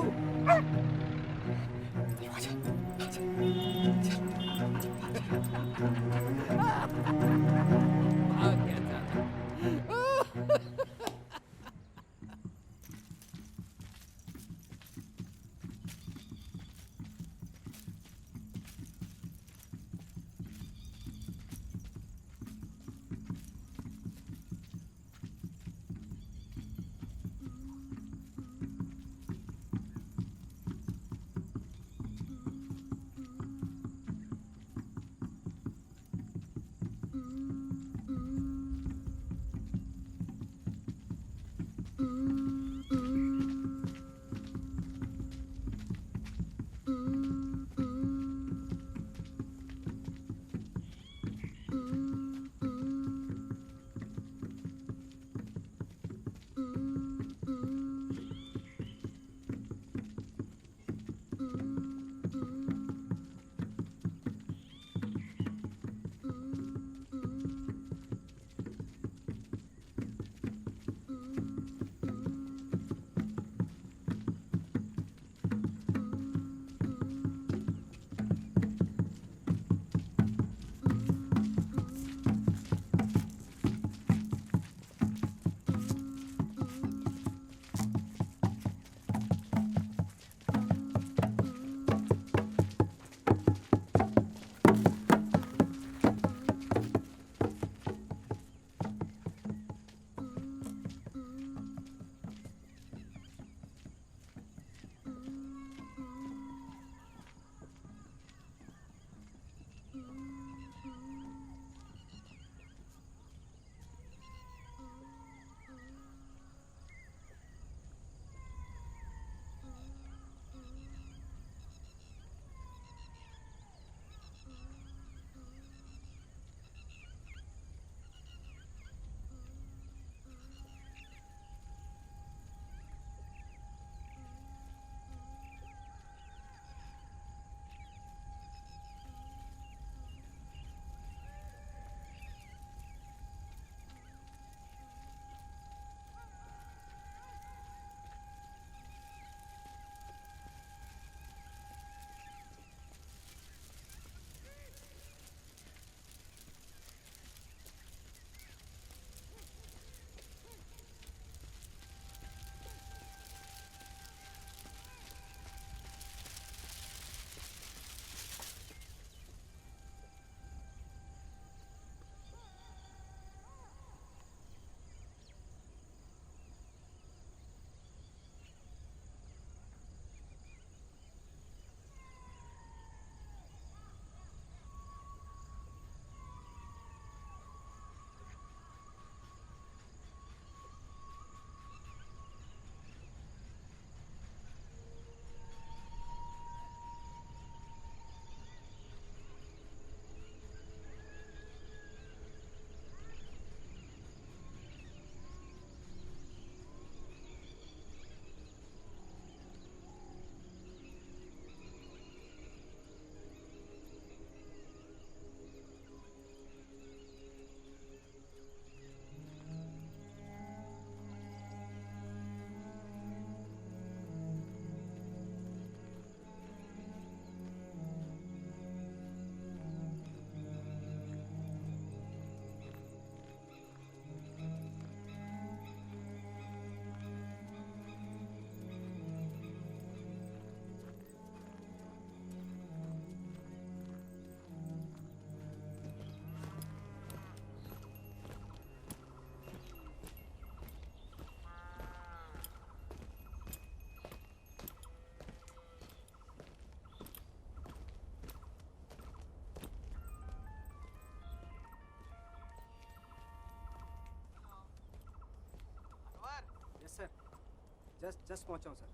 जस्ट पहुंचा हूँ सर,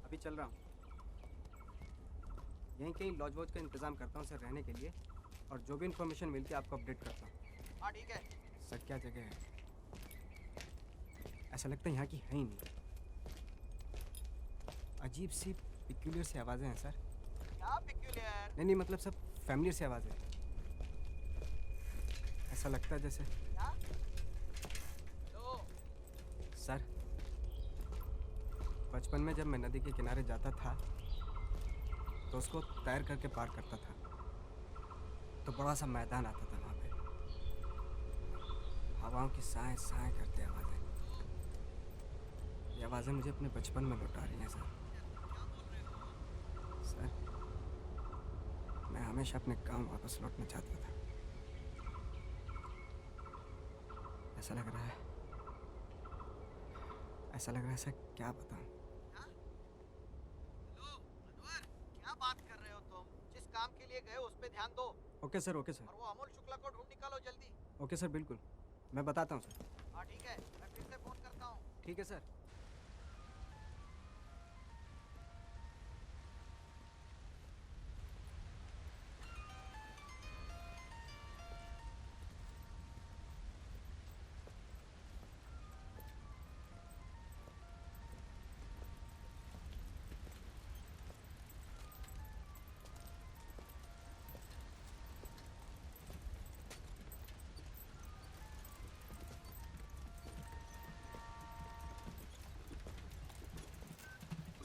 अभी चल रहा हूँ। यहीं कहीं लॉज वॉज का इंतज़ाम करता हूँ सर रहने के लिए, और जो भी इन्फॉर्मेशन मिलती है आपको अपडेट करता हूँ। हाँ ठीक है। सर क्या जगह है, ऐसा लगता है यहाँ की है ही नहीं। अजीब सी पिक्यूलियर सी आवाज़ें हैं सर। क्या पिक्यूलियर? नहीं मतलब सब फैमिलियर सी आवाज़ है। ऐसा लगता है जैसे क्या? हेलो सर, बचपन में जब मैं नदी के किनारे जाता था तो उसको तैर करके पार करता था, तो बड़ा सा मैदान आता था वहाँ पे, हवाओं की साएं साएं करते आवाज़ें। ये आवाज़ें मुझे अपने बचपन में लौटा रही हैं सर। सर, मैं हमेशा अपने गांव वापस लौटना चाहता था। ऐसा लग रहा है सर, क्या बताऊं। क्या बात कर रहे हो तुम? जिस काम के लिए गए उस पे ध्यान दो। Okay sir, okay sir. और वो अमोल शुक्ला को ढूंढ निकालो जल्दी। ओके सर, बिल्कुल, मैं बताता हूँ सर। हाँ ठीक है, मैं फिर से फोन करता हूँ। ठीक है सर।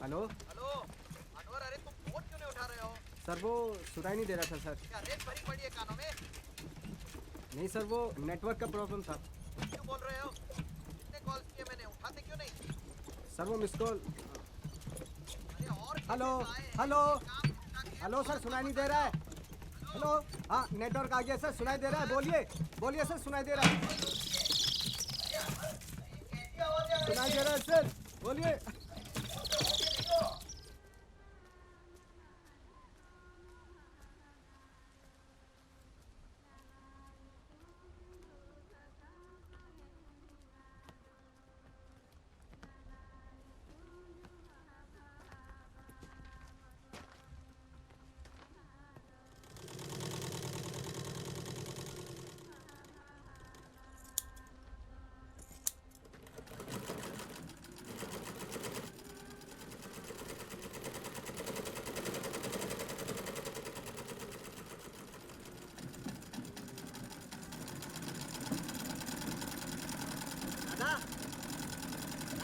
हेलो हेलो अनवर, अरे तुम फोन क्यों नहीं उठा रहे हो? सर, वो सुनाई नहीं दे रहा था सर। क्या रेत भरी पड़ी है कानों में? नहीं सर, वो नेटवर्क का प्रॉब्लम था। क्यों बोल रहे हो? कितने कॉल्स किए मैंने, उठाते क्यों नहीं? सर वो मिस कॉल। अरे और हेलो हेलो हेलो सर, सुनाई नहीं दे रहा है। हेलो, हाँ नेटवर्क आ गया सर, सुनाई दे रहा है। बोलिए बोलिए सर, सुनाई दे रहा है। सुनाई दे रहा है सर, बोलिए।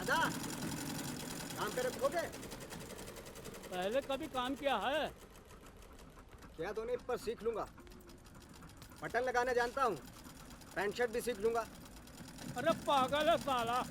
दादा, काम करे रखोगे? पहले कभी काम किया है? क्या दोनों पर सीख लूंगा, बटन लगाने जानता हूँ, पैंट शर्ट भी सीख लूंगा। अरे पागल है साला।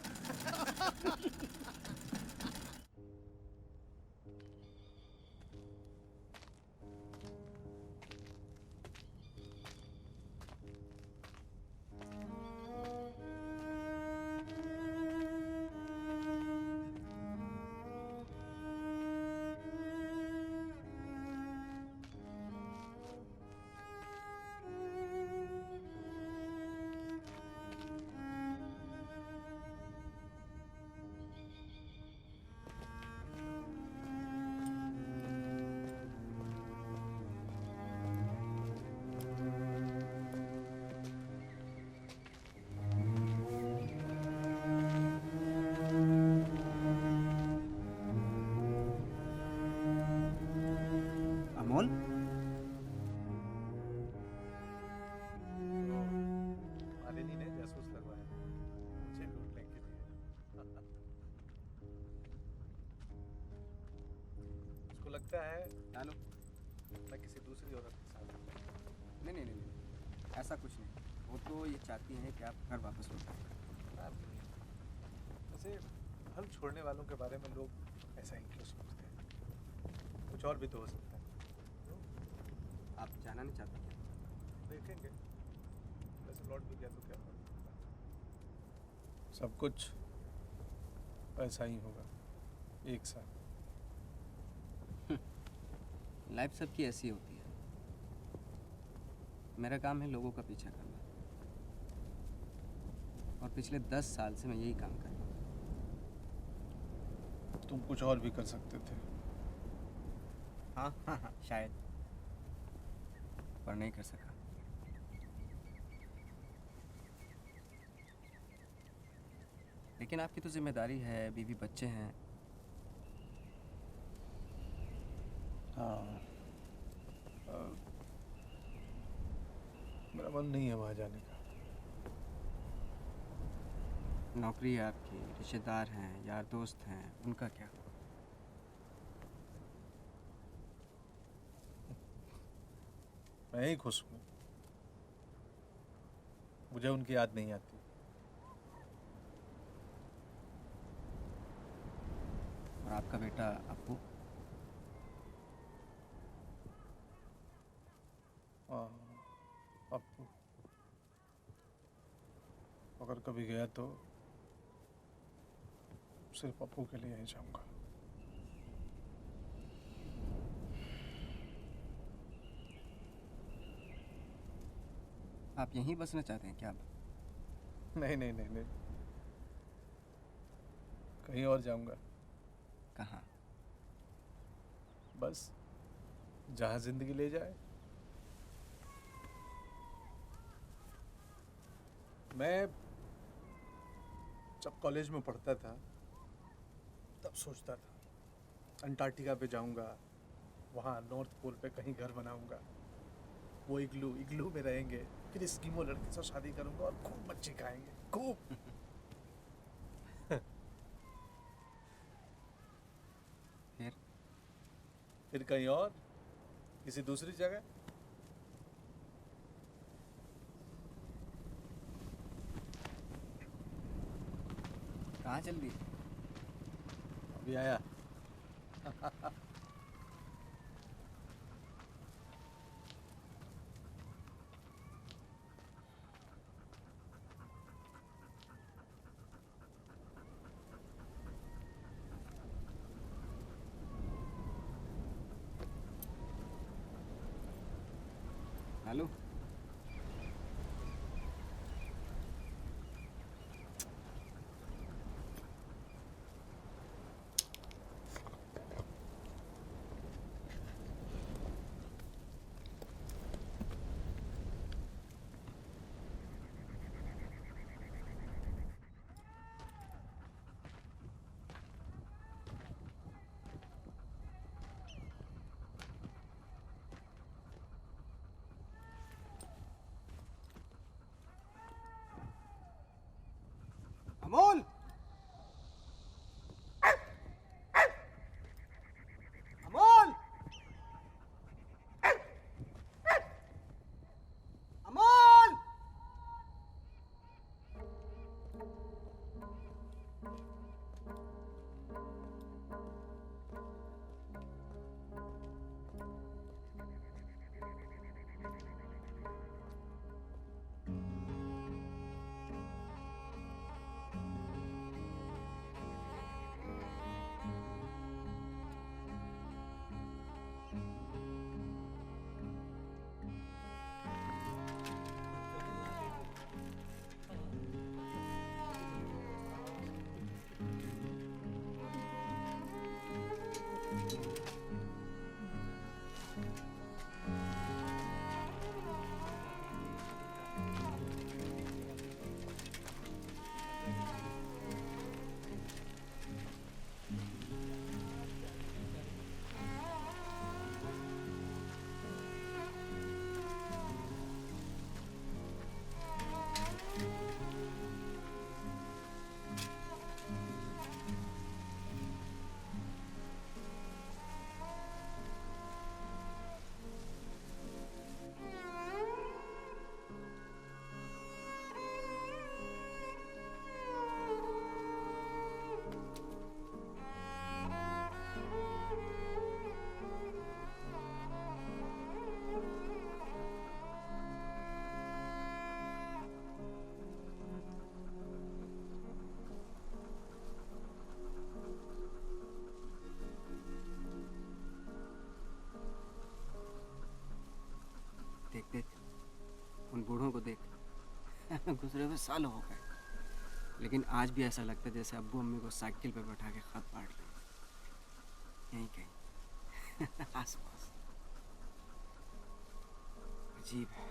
अमोल, मालिनी ने जासूस लगवाया मुझे लूटने के लिए। उसको लगता है नानू, मैं किसी दूसरी औरत के साथ हूं। नहीं, ऐसा कुछ नहीं। वो तो ये चाहती हैं कि आप घर वापस लौटें। वैसे हम छोड़ने वालों के बारे में लोग ऐसा ही क्यों सोचते हैं? कुछ और भी तो हो सकता है। आप जाना नहीं चाहते क्या? देखेंगे, वैसे लौट भी गया तो क्या फर्क पड़ता है? सब कुछ ऐसा ही होगा एक साथ। लाइफ सबकी ऐसी होती है। मेरा काम है लोगों का पीछा करना, और पिछले 10 साल से मैं यही काम कर रहा हूँ। तुम कुछ और भी कर सकते थे। हाँ हाँ हाँ शायद, पर नहीं कर सका। लेकिन आपकी तो जिम्मेदारी है, बीवी बच्चे हैं। हाँ, मेरा मन नहीं है वहाँ जाने का। नौकरी है आपकी, रिश्तेदार हैं, यार दोस्त हैं, उनका क्या? मैं ही खुश हूँ, मुझे उनकी याद नहीं आती। और आपका बेटा अप्पू? अप्पू अगर कभी गया तो सिर्फ अप्पू के लिए ही जाऊंगा। आप यहीं बसना चाहते हैं क्या? नहीं नहीं नहीं नहीं, कहीं और जाऊंगा। कहाँ? बस जहाँ जिंदगी ले जाए। मैं जब कॉलेज में पढ़ता था तब सोचता था अंटार्कटिका पे जाऊंगा, वहाँ नॉर्थ पोल पे कहीं घर बनाऊंगा, वो इग्लू में रहेंगे, फिर स्कीमो लड़के से शादी करूंगा और खूब बच्चे खाएंगे, खूब। फिर कहीं और, किसी दूसरी जगह। कहाँ चल दिए? अभी आया। हेलो। अमोल, अमोल, अमोल। देख देख उन बूढ़ों को देख। गुजरे हुए साल हो गए, लेकिन आज भी ऐसा लगता है जैसे अब्बू अम्मी को साइकिल पे बैठा के खत बांट रहे। यहीं कहीं आसपास। अजीब है।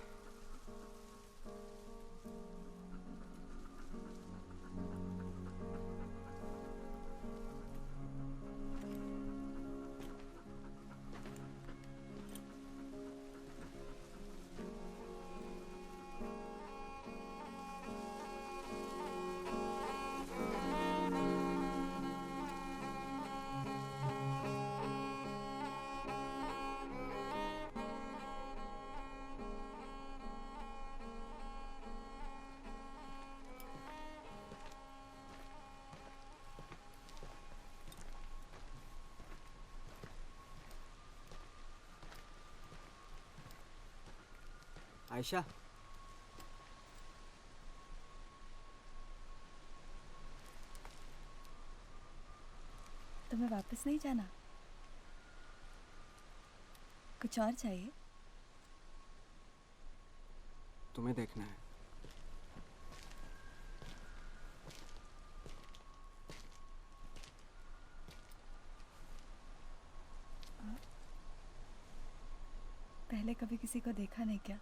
आयशा, तुम्हें वापस नहीं जाना? कुछ और चाहिए? तुम्हें देखना है। पहले कभी किसी को देखा नहीं क्या?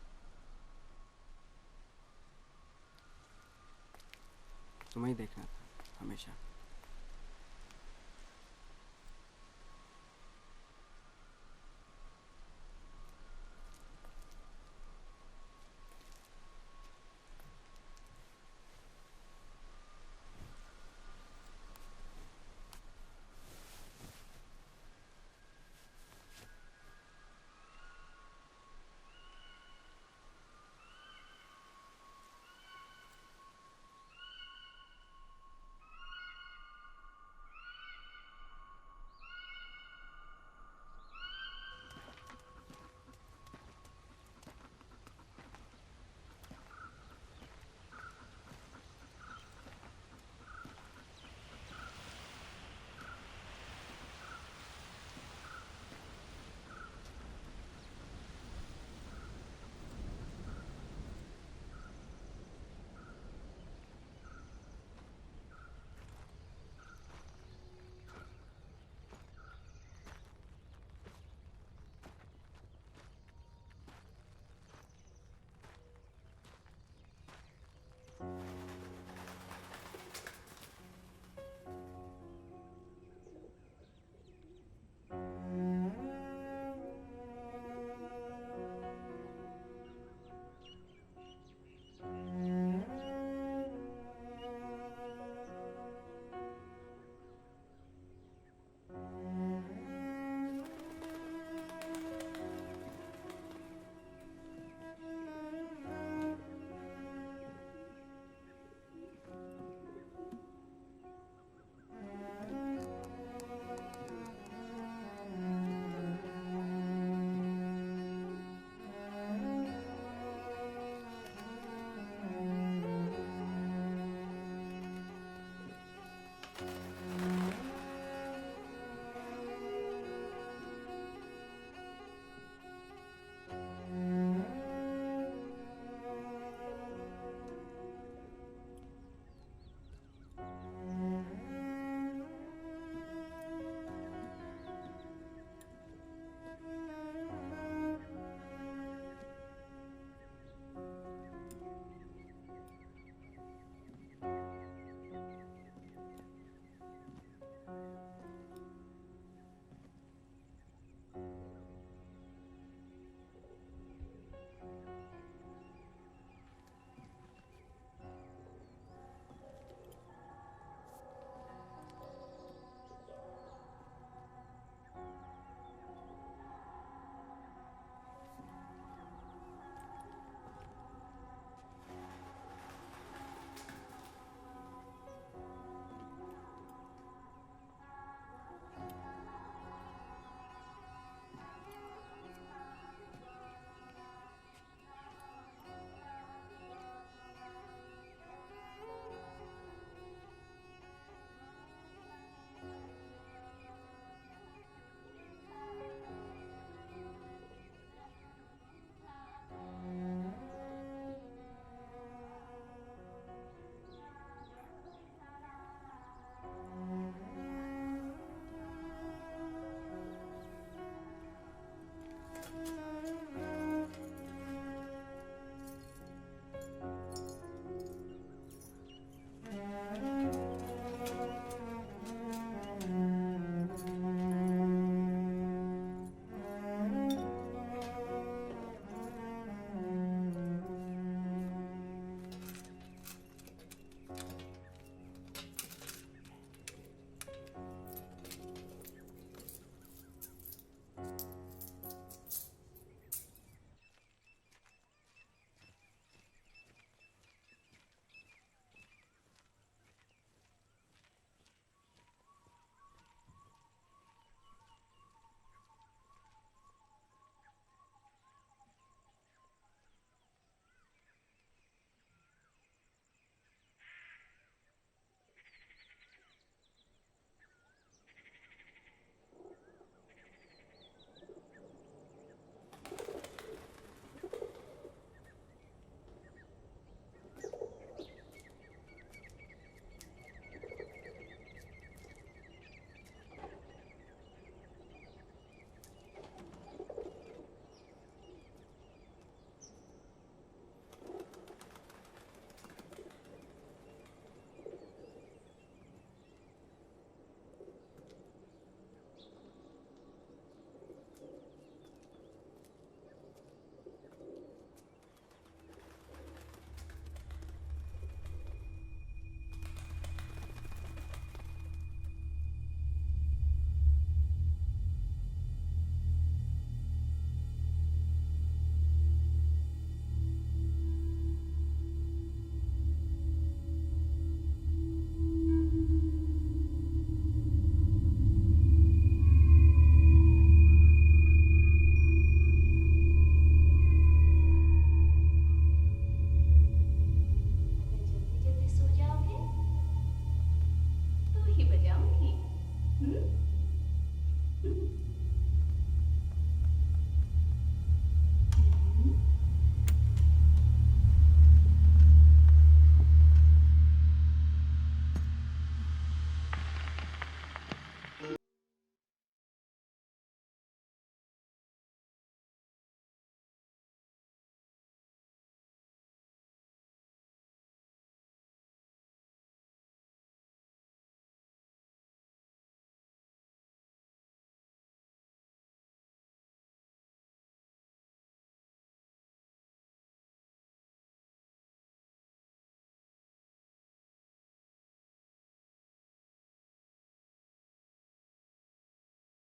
तुम्हें ही देखना था हमेशा।